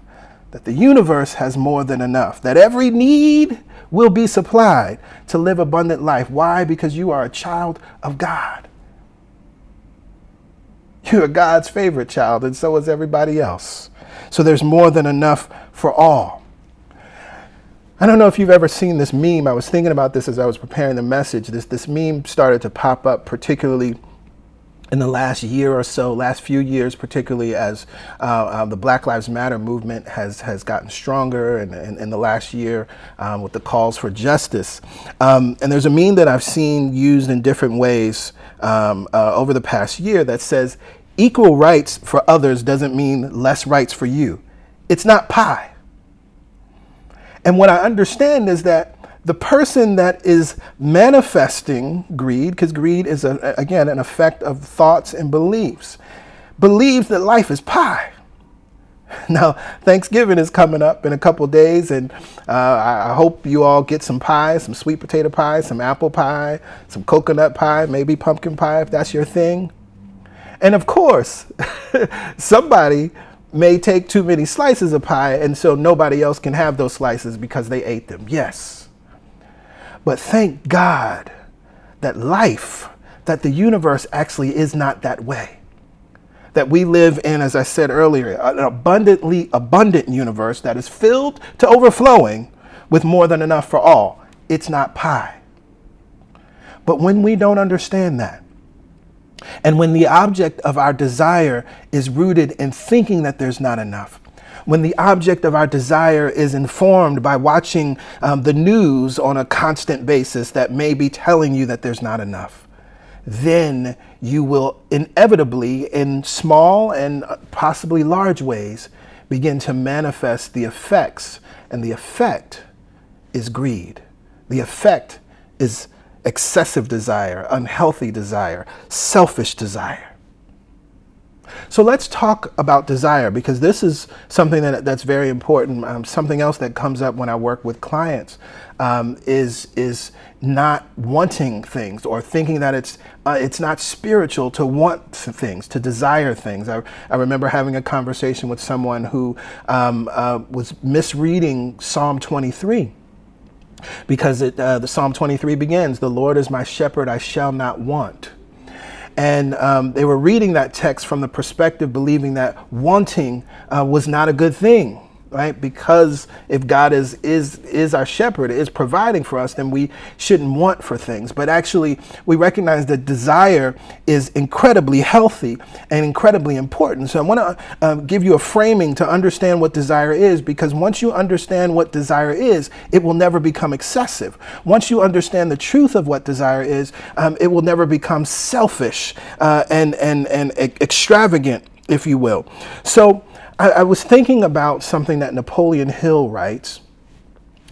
That the universe has more than enough. That every need will be supplied to live abundant life. Why? Because you are a child of God. You're God's favorite child, and so is everybody else. So there's more than enough for all. I don't know if you've ever seen this meme. I was thinking about this as I was preparing the message. This meme started to pop up, particularly in the last year or so, last few years, particularly as the Black Lives Matter movement has gotten stronger, and in the last year with the calls for justice. And there's a meme that I've seen used in different ways over the past year that says, equal rights for others doesn't mean less rights for you. It's not pie. And what I understand is that the person that is manifesting greed, because greed is, again, an effect of thoughts and beliefs, believes that life is pie. Now, Thanksgiving is coming up in a couple days, and I hope you all get some pie, some sweet potato pie, some apple pie, some coconut pie, maybe pumpkin pie if that's your thing. And of course, somebody may take too many slices of pie, and so nobody else can have those slices because they ate them. Yes. But thank God that life, that the universe actually is not that way. That we live in, as I said earlier, an abundantly abundant universe that is filled to overflowing with more than enough for all. It's not pie. But when we don't understand that, and when the object of our desire is rooted in thinking that there's not enough, when the object of our desire is informed by watching the news on a constant basis that may be telling you that there's not enough, then you will inevitably, in small and possibly large ways, begin to manifest the effects. And the effect is greed. The effect is excessive desire, unhealthy desire, selfish desire. So let's talk about desire, because this is something that's very important. Something else that comes up when I work with clients is not wanting things, or thinking that it's not spiritual to want things, to desire things. I remember having a conversation with someone who was misreading Psalm 23. Because the Psalm 23 begins, "The Lord is my shepherd, I shall not want." And they were reading that text from the perspective, believing that wanting was not a good thing, right? Because if God is our shepherd, is providing for us, then we shouldn't want for things. But actually, we recognize that desire is incredibly healthy and incredibly important. So I want to give you a framing to understand what desire is, because once you understand what desire is, it will never become excessive. Once you understand the truth of what desire is, it will never become selfish and extravagant, if you will. So I was thinking about something that Napoleon Hill writes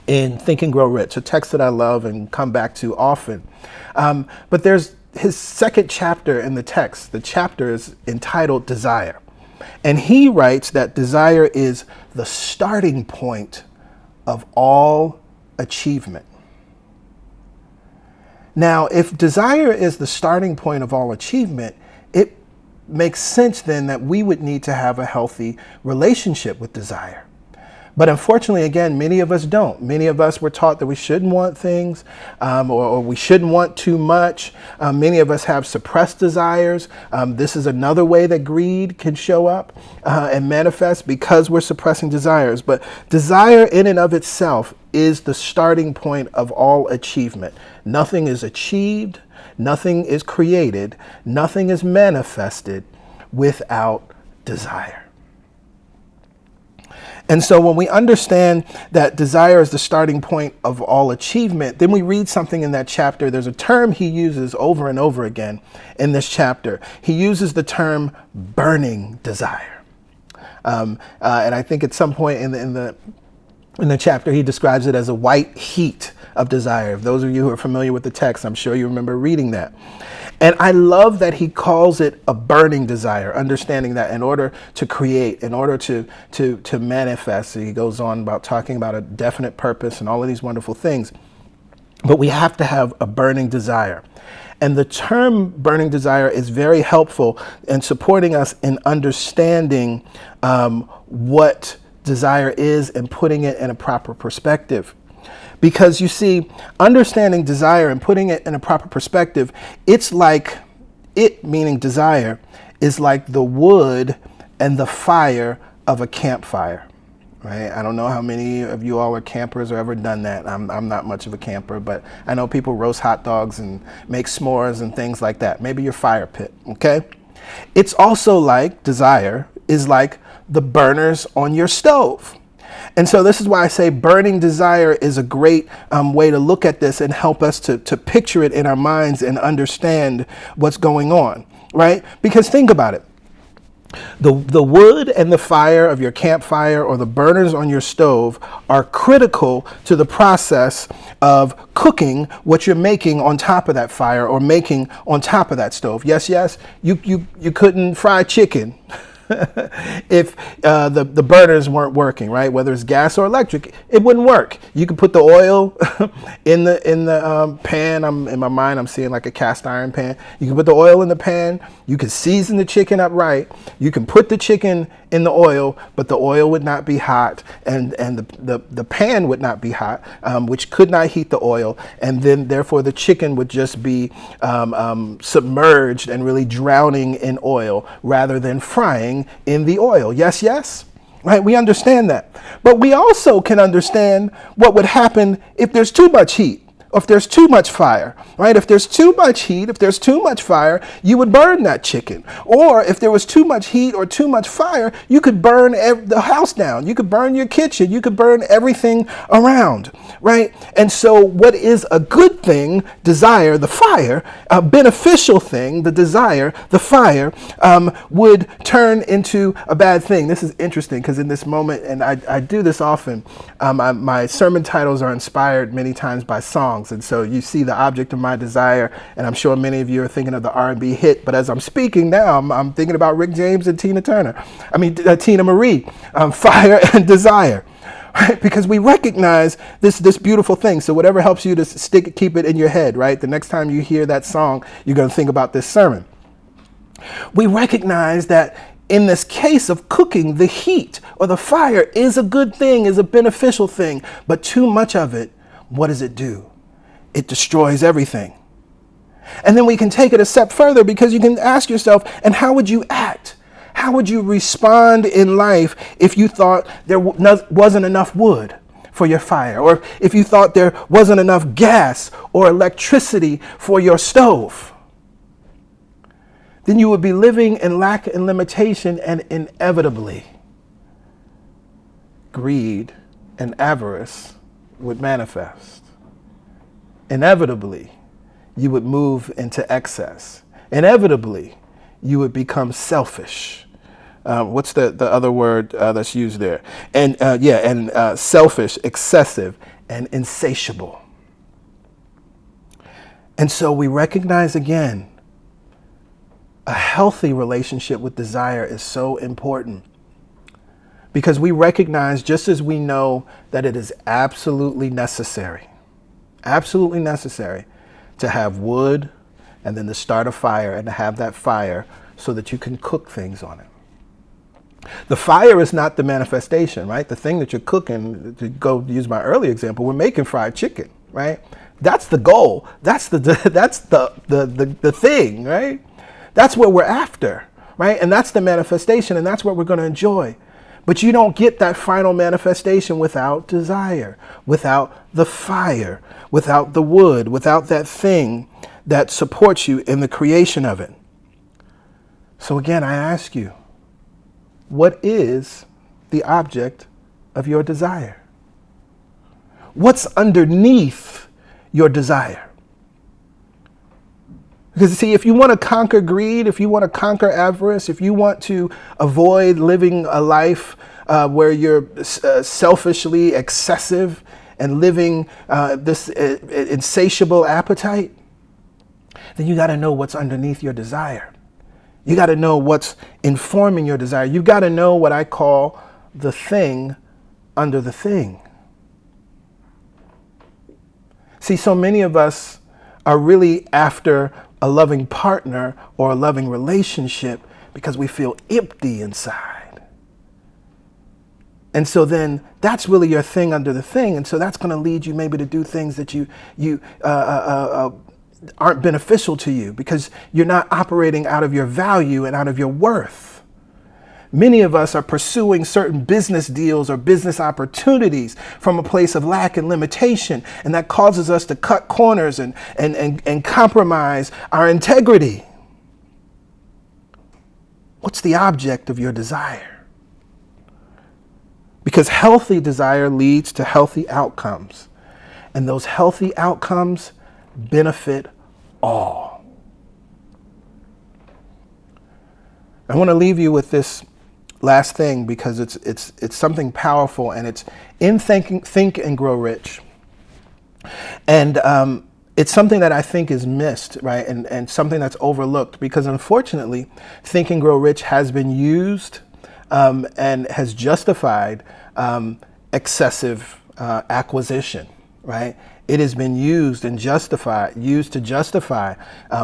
in Think and Grow Rich, a text that I love and come back to often. But there's his second chapter in the text. The chapter is entitled Desire. And he writes that desire is the starting point of all achievement. Now, if desire is the starting point of all achievement, it makes sense then that we would need to have a healthy relationship with desire. But unfortunately, again, many of us don't. Many of us were taught that we shouldn't want things, or we shouldn't want too much. Many of us have suppressed desires. This is another way that greed can show up and manifest, because we're suppressing desires. But desire in and of itself is the starting point of all achievement. Nothing is achieved, nothing is created, nothing is manifested without desire. And so when we understand that desire is the starting point of all achievement, then we read something in that chapter. There's a term he uses over and over again in this chapter. He uses the term burning desire. And I think at some point in the chapter, he describes it as a white heat of desire. If those of you who are familiar with the text, I'm sure you remember reading that. And I love that he calls it a burning desire, understanding that in order to create, in order to manifest, he goes on about talking about a definite purpose and all of these wonderful things. But we have to have a burning desire. And the term burning desire is very helpful in supporting us in understanding what desire is and putting it in a proper perspective. Because you see, understanding desire and putting it in a proper perspective, it's like, it meaning desire, is like the wood and the fire of a campfire, right? I don't know how many of you all are campers or ever done that. I'm not much of a camper, but I know people roast hot dogs and make s'mores and things like that. Maybe your fire pit, okay? It's also like, desire is like the burners on your stove. And so this is why I say burning desire is a great way to look at this and help us to picture it in our minds and understand what's going on, right? Because think about it. The wood and the fire of your campfire or the burners on your stove are critical to the process of cooking what you're making on top of that fire or making on top of that stove. Yes, you couldn't fry chicken if the burners weren't working, right? Whether it's gas or electric, it wouldn't work. You could put the oil in the pan. In my mind, I'm seeing like a cast iron pan. You can put the oil in the pan. You can season the chicken up right. You can put the chicken in the oil, but the oil would not be hot, and the pan would not be hot, which could not heat the oil, and then therefore the chicken would just be submerged and really drowning in oil rather than frying in the oil. Yes, right? We understand that, but we also can understand what would happen if there's too much heat. Or if there's too much fire, right? If there's too much heat, if there's too much fire, you would burn that chicken. Or if there was too much heat or too much fire, you could burn the house down. You could burn your kitchen. You could burn everything around, right? And so what is a good thing, desire, the fire, a beneficial thing, the desire, the fire, would turn into a bad thing. This is interesting because in this moment, and I do this often, my sermon titles are inspired many times by songs. And so you see the object of my desire, and I'm sure many of you are thinking of the R&B hit, but as I'm speaking now, I'm thinking about Rick James and Tina Marie, Fire and Desire, right? Because we recognize this beautiful thing. So whatever helps you to keep it in your head, right? The next time you hear that song, you're going to think about this sermon. We recognize that in this case of cooking, the heat or the fire is a good thing, is a beneficial thing, but too much of it, what does it do? It destroys everything. And then we can take it a step further, because you can ask yourself, and how would you act? How would you respond in life if you thought there wasn't enough wood for your fire? Or if you thought there wasn't enough gas or electricity for your stove? Then you would be living in lack and limitation, and inevitably greed and avarice would manifest. Inevitably, you would move into excess. Inevitably, you would become selfish. What's the other word that's used there? And selfish, excessive, and insatiable. And so we recognize again, a healthy relationship with desire is so important. Because we recognize, just as we know that it is absolutely necessary to have wood and then to start a fire and to have that fire so that you can cook things on it. The fire is not the manifestation, right? The thing that you're cooking, to go use my earlier example, we're making fried chicken, right? That's the goal. That's the thing, right? That's what we're after, right? And that's the manifestation, and that's what we're going to enjoy. But you don't get that final manifestation without desire, without the fire, without the wood, without that thing that supports you in the creation of it. So again, I ask you, what is the object of your desire? What's underneath your desire? Because see, if you want to conquer greed, if you want to conquer avarice, if you want to avoid living a life where you're selfishly excessive and living this insatiable appetite, then you got to know what's underneath your desire. You got to know what's informing your desire. You got to know what I call the thing under the thing. See, so many of us are really after a loving partner or a loving relationship because we feel empty inside. And so then that's really your thing under the thing. And so that's going to lead you maybe to do things that you aren't beneficial to you because you're not operating out of your value and out of your worth. Many of us are pursuing certain business deals or business opportunities from a place of lack and limitation, and that causes us to cut corners and compromise our integrity. What's the object of your desire? Because healthy desire leads to healthy outcomes, and those healthy outcomes benefit all. I want to leave you with this last thing because it's something powerful, and it's in Think and Grow Rich. And it's something that I think is missed, right? And something that's overlooked because unfortunately, Think and Grow Rich has been used and has justified excessive acquisition, right? It has been used to justify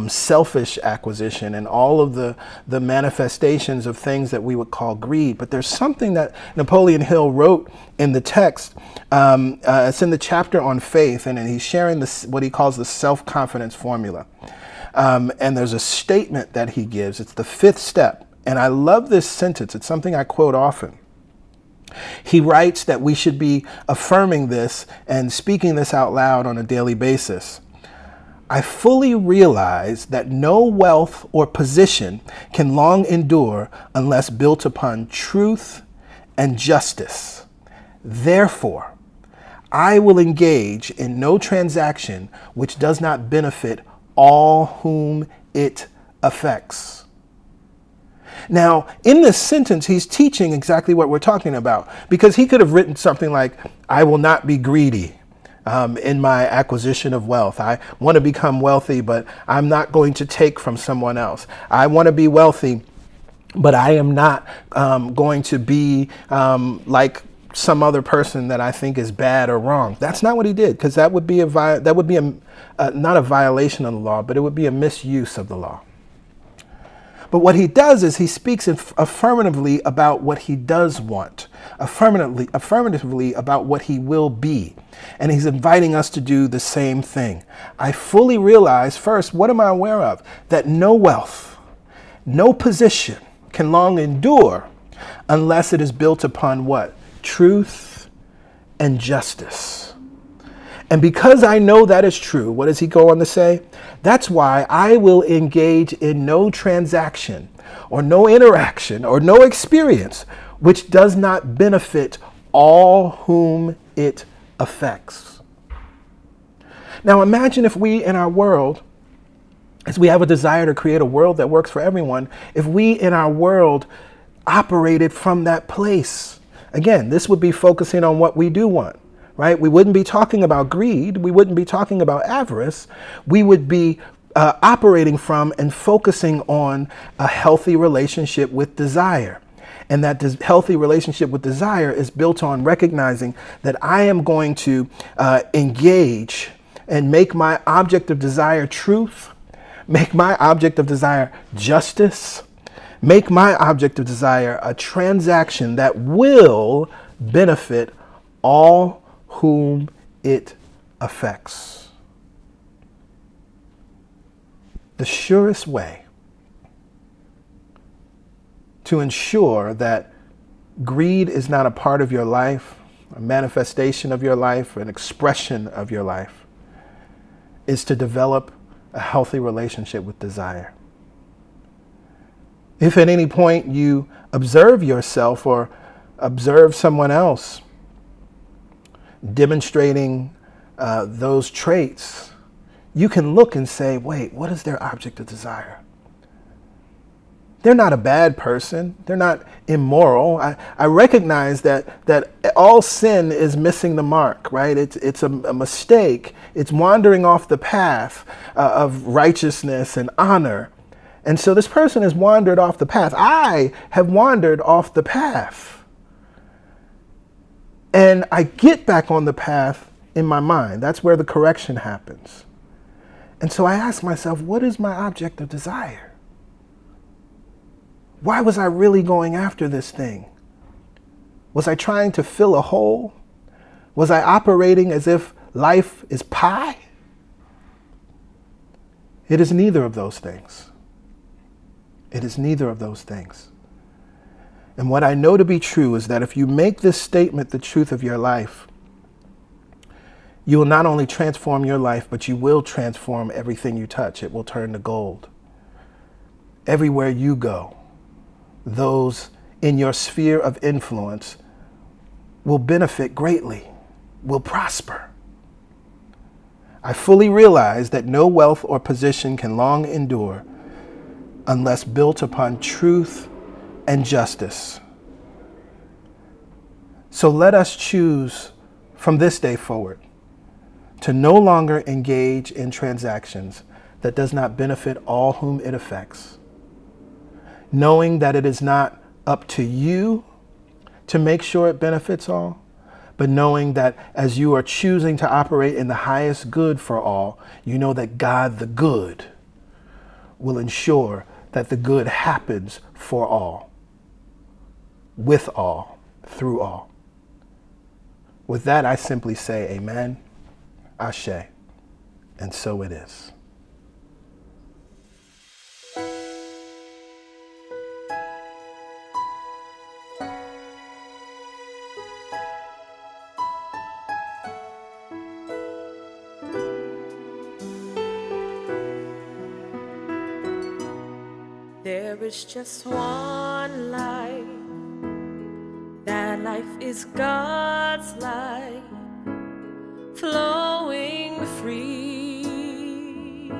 selfish acquisition and all of the manifestations of things that we would call greed. But there's something that Napoleon Hill wrote in the text. It's in the chapter on faith, and he's sharing what he calls the self-confidence formula. And there's a statement that he gives. It's the 5th step. And I love this sentence. It's something I quote often. He writes that we should be affirming this and speaking this out loud on a daily basis. I fully realize that no wealth or position can long endure unless built upon truth and justice. Therefore, I will engage in no transaction which does not benefit all whom it affects. Now, in this sentence, he's teaching exactly what we're talking about, because he could have written something like, I will not be greedy in my acquisition of wealth. I want to become wealthy, but I'm not going to take from someone else. I want to be wealthy, but I am not going to be like some other person that I think is bad or wrong. That's not what he did, because that would be not a violation of the law, but it would be a misuse of the law. But what he does is he speaks affirmatively about what he does want, affirmatively about what he will be. And he's inviting us to do the same thing. I fully realize, first, what am I aware of? That no wealth, no position can long endure unless it is built upon what? Truth and justice. And because I know that is true, what does he go on to say? That's why I will engage in no transaction or no interaction or no experience which does not benefit all whom it affects. Now imagine if we in our world, as we have a desire to create a world that works for everyone, if we in our world operated from that place. Again, this would be focusing on what we do want. Right? We wouldn't be talking about greed. We wouldn't be talking about avarice. We would be operating from and focusing on a healthy relationship with desire. And that healthy relationship with desire is built on recognizing that I am going to engage and make my object of desire truth, make my object of desire justice, make my object of desire a transaction that will benefit all whom it affects. The surest way to ensure that greed is not a part of your life, a manifestation of your life, an expression of your life, is to develop a healthy relationship with desire. If at any point you observe yourself or observe someone else demonstrating those traits, you can look and say, wait, what is their object of desire? They're not a bad person. They're not immoral. I recognize that all sin is missing the mark, right? It's a mistake. It's wandering off the path of righteousness and honor. And so this person has wandered off the path. I have wandered off the path. And I get back on the path in my mind. That's where the correction happens. And so I ask myself, what is my object of desire? Why was I really going after this thing? Was I trying to fill a hole? Was I operating as if life is pie? It is neither of those things. It is neither of those things. And what I know to be true is that if you make this statement the truth of your life, you will not only transform your life, but you will transform everything you touch. It will turn to gold. Everywhere you go, those in your sphere of influence will benefit greatly, will prosper. I fully realize that no wealth or position can long endure unless built upon truth and justice. So let us choose from this day forward to no longer engage in transactions that does not benefit all whom it affects, knowing that it is not up to you to make sure it benefits all, but knowing that as you are choosing to operate in the highest good for all, you know that God the good will ensure that the good happens for all, with all, through all. With that, I simply say amen, ashe, and so it is.
There is just one life. That life is God's life, flowing free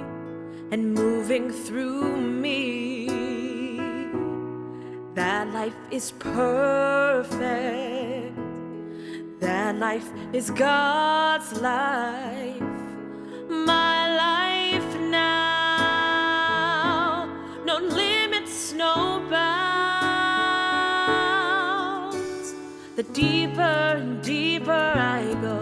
and moving through me. That life is perfect. That life is God's life, my life now. No limits, no bounds. The deeper and deeper I go,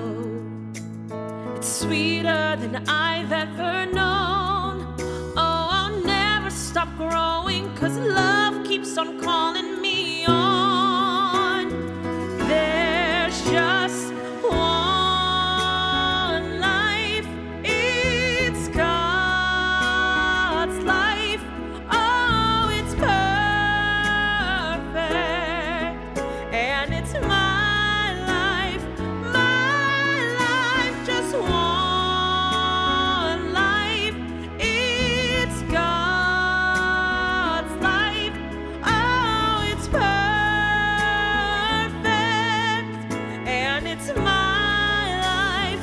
it's sweeter than I've ever known. Oh, I'll never stop growing, 'cause love keeps on calling me on. There's just one life, it's God's life. Oh, it's perfect, and it's my life, just one life. It's God's life. Oh, it's perfect, and it's my life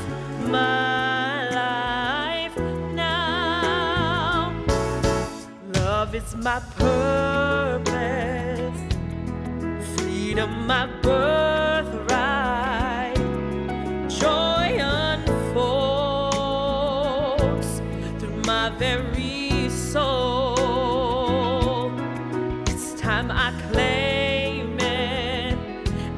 now. Love is my purpose, freedom my birthright, joy unfolds through my very soul. It's time I claim it.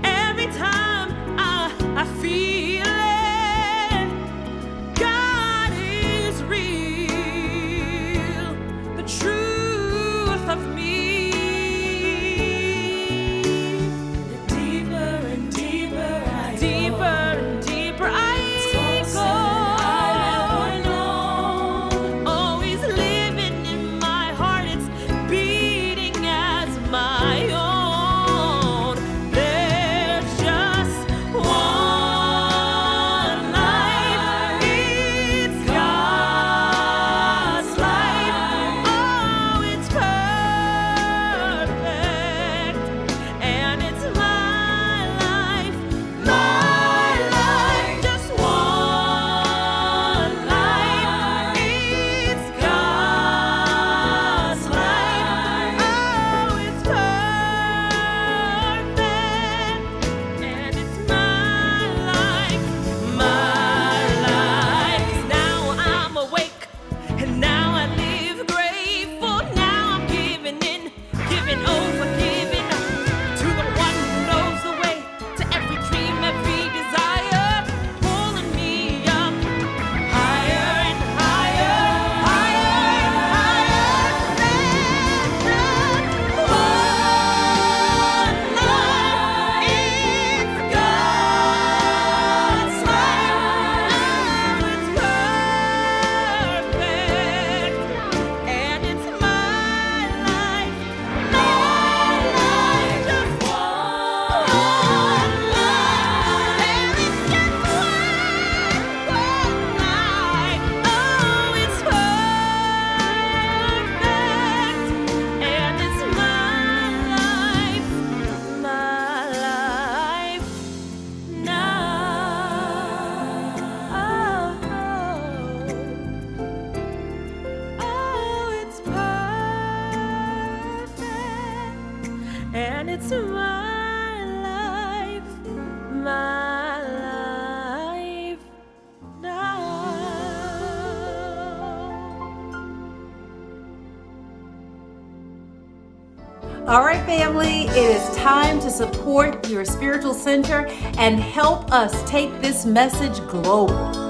Every time I feel it, God is real, the truth of me. Deeper and deeper I go. Deeper and deeper I go. Oh, He's living in my It's my life now.
All right, family, it is time to support your spiritual center and help us take this message global.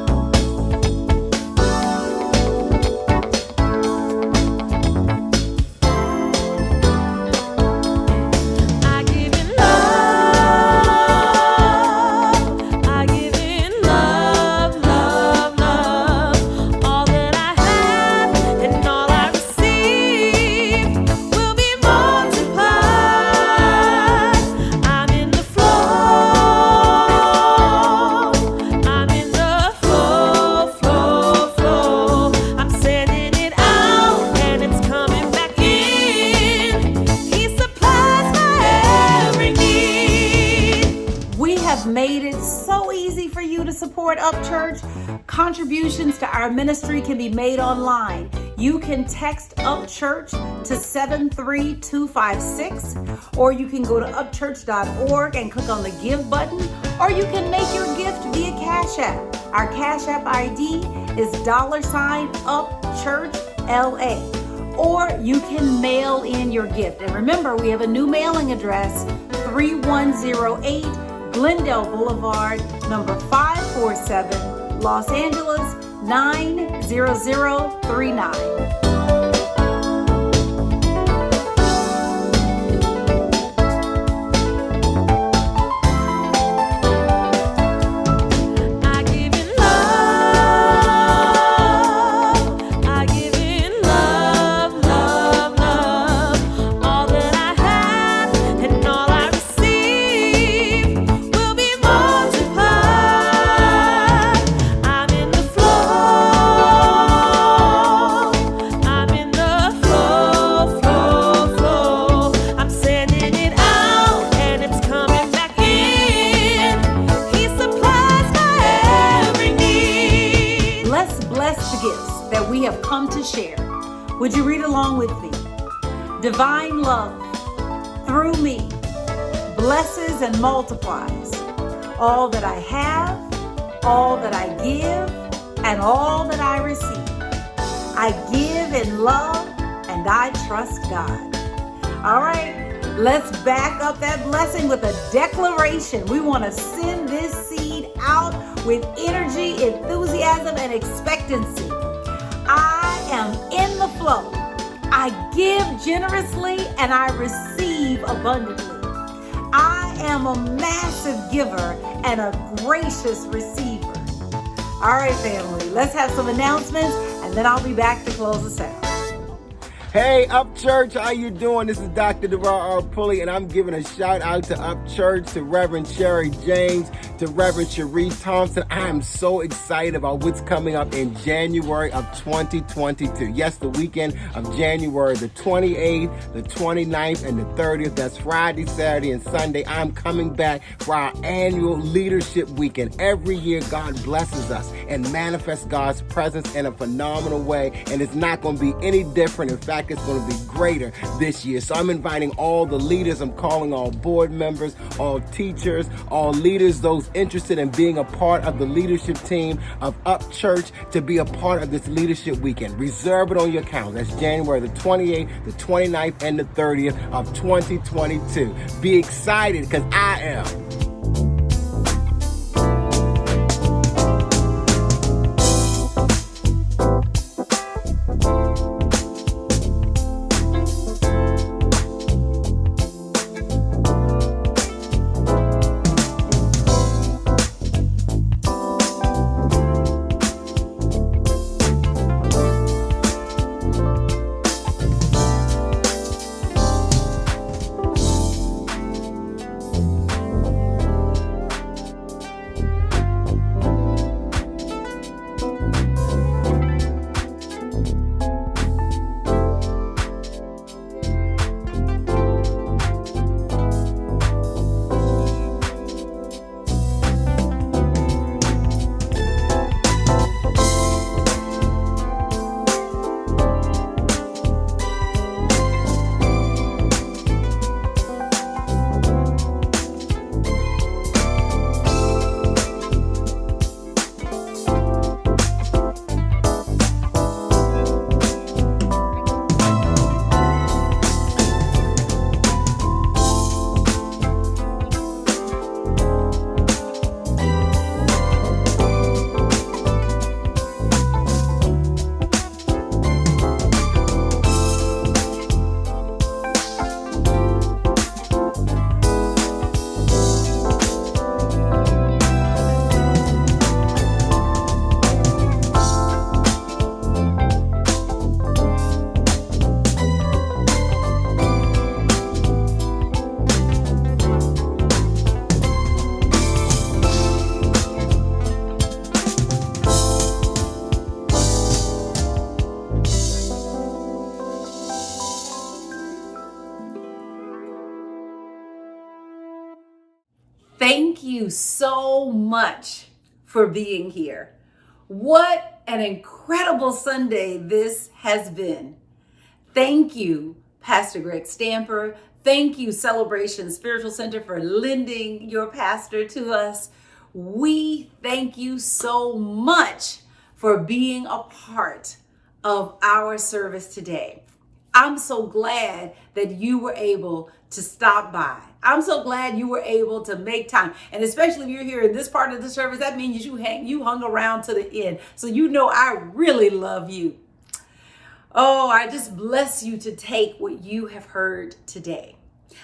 Made it so easy for you to support UpChurch. Contributions to our ministry can be made online. You can text UpChurch to 73256, or you can go to upchurch.org and click on the Give button, or you can make your gift via Cash App. Our Cash App ID is $UpChurchLA, or you can mail in your gift. And remember, we have a new mailing address, 3108 Glendale Boulevard, number 547, Los Angeles, 90039. We have come to share. Would you read along with me? Divine love through me blesses and multiplies all that I have, all that I give, and all that I receive. I give in love and I trust God. All right, let's back up that blessing with a declaration. We want to send this seed out with energy, enthusiasm, and expectancy. I am in the flow. I give generously and I receive abundantly. I am a massive giver and a gracious receiver. All right, family, let's have some announcements and then I'll be back to close us out.
Hey, UpChurch, how you doing? This is Dr. DeVar R. Pulley, and I'm giving a shout out to UpChurch, to Reverend Sherri James, to Reverend Sheree Thompson. I am so excited about what's coming up in January of 2022. Yes, the weekend of January, the 28th, the 29th, and the 30th. That's Friday, Saturday, and Sunday. I'm coming back for our annual leadership weekend. Every year, God blesses us and manifests God's presence in a phenomenal way, and it's not going to be any different. In fact, it's going to be greater this year. So I'm inviting all the leaders. I'm calling all board members, all teachers, all leaders, those interested in being a part of the leadership team of UpChurch to be a part of this leadership weekend. Reserve it on your calendar. That's January the 28th, the 29th, and the 30th of 2022. Be excited because I am.
so much for being here. What an incredible Sunday this has been. Thank you, Pastor Greg Stamper. Thank you, Celebration Spiritual Center, for lending your pastor to us. We thank you so much for being a part of our service today. I'm so glad that you were able to stop by. I'm so glad you were able to make time. And especially if you're here in this part of the service, that means you hung around to the end. So you know I really love you. Oh, I just bless you to take what you have heard today.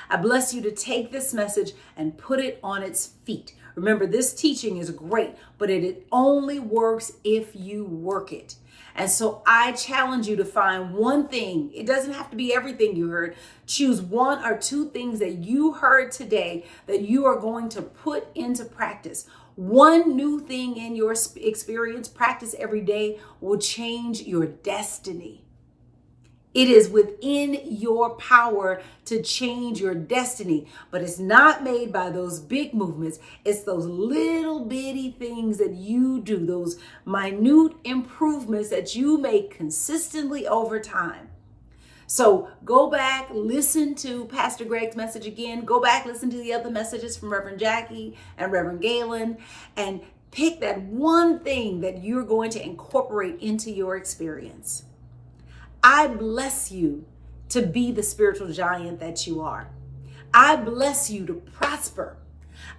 I bless you to take this message and put it on its feet. Remember, this teaching is great, but it only works if you work it. And so I challenge you to find one thing. It doesn't have to be everything you heard. Choose one or two things that you heard today that you are going to put into practice. One new thing in your experience, practice every day, will change your destiny. It is within your power to change your destiny, but it's not made by those big movements. It's those little bitty things that you do, those minute improvements that you make consistently over time. So go back, listen to Pastor Greg's message again. Go back, listen to the other messages from Reverend Jackie and Reverend Galen, and pick that one thing that you're going to incorporate into your experience. I bless you to be the spiritual giant that you are. I bless you to prosper.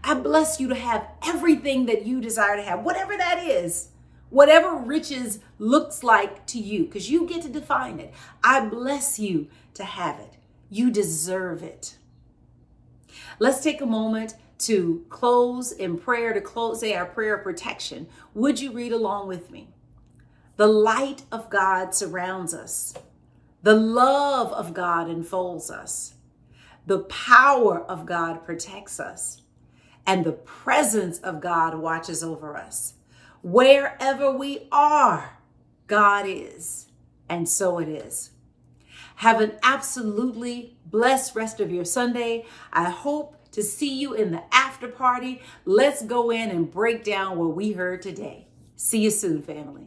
I bless you to have everything that you desire to have, whatever that is, whatever riches looks like to you, because you get to define it. I bless you to have it. You deserve it. Let's take a moment to close in prayer, say our prayer of protection. Would you read along with me? The light of God surrounds us. The love of God enfolds us. The power of God protects us. And the presence of God watches over us. Wherever we are, God is. And so it is. Have an absolutely blessed rest of your Sunday. I hope to see you in the after party. Let's go in and break down what we heard today. See you soon, family.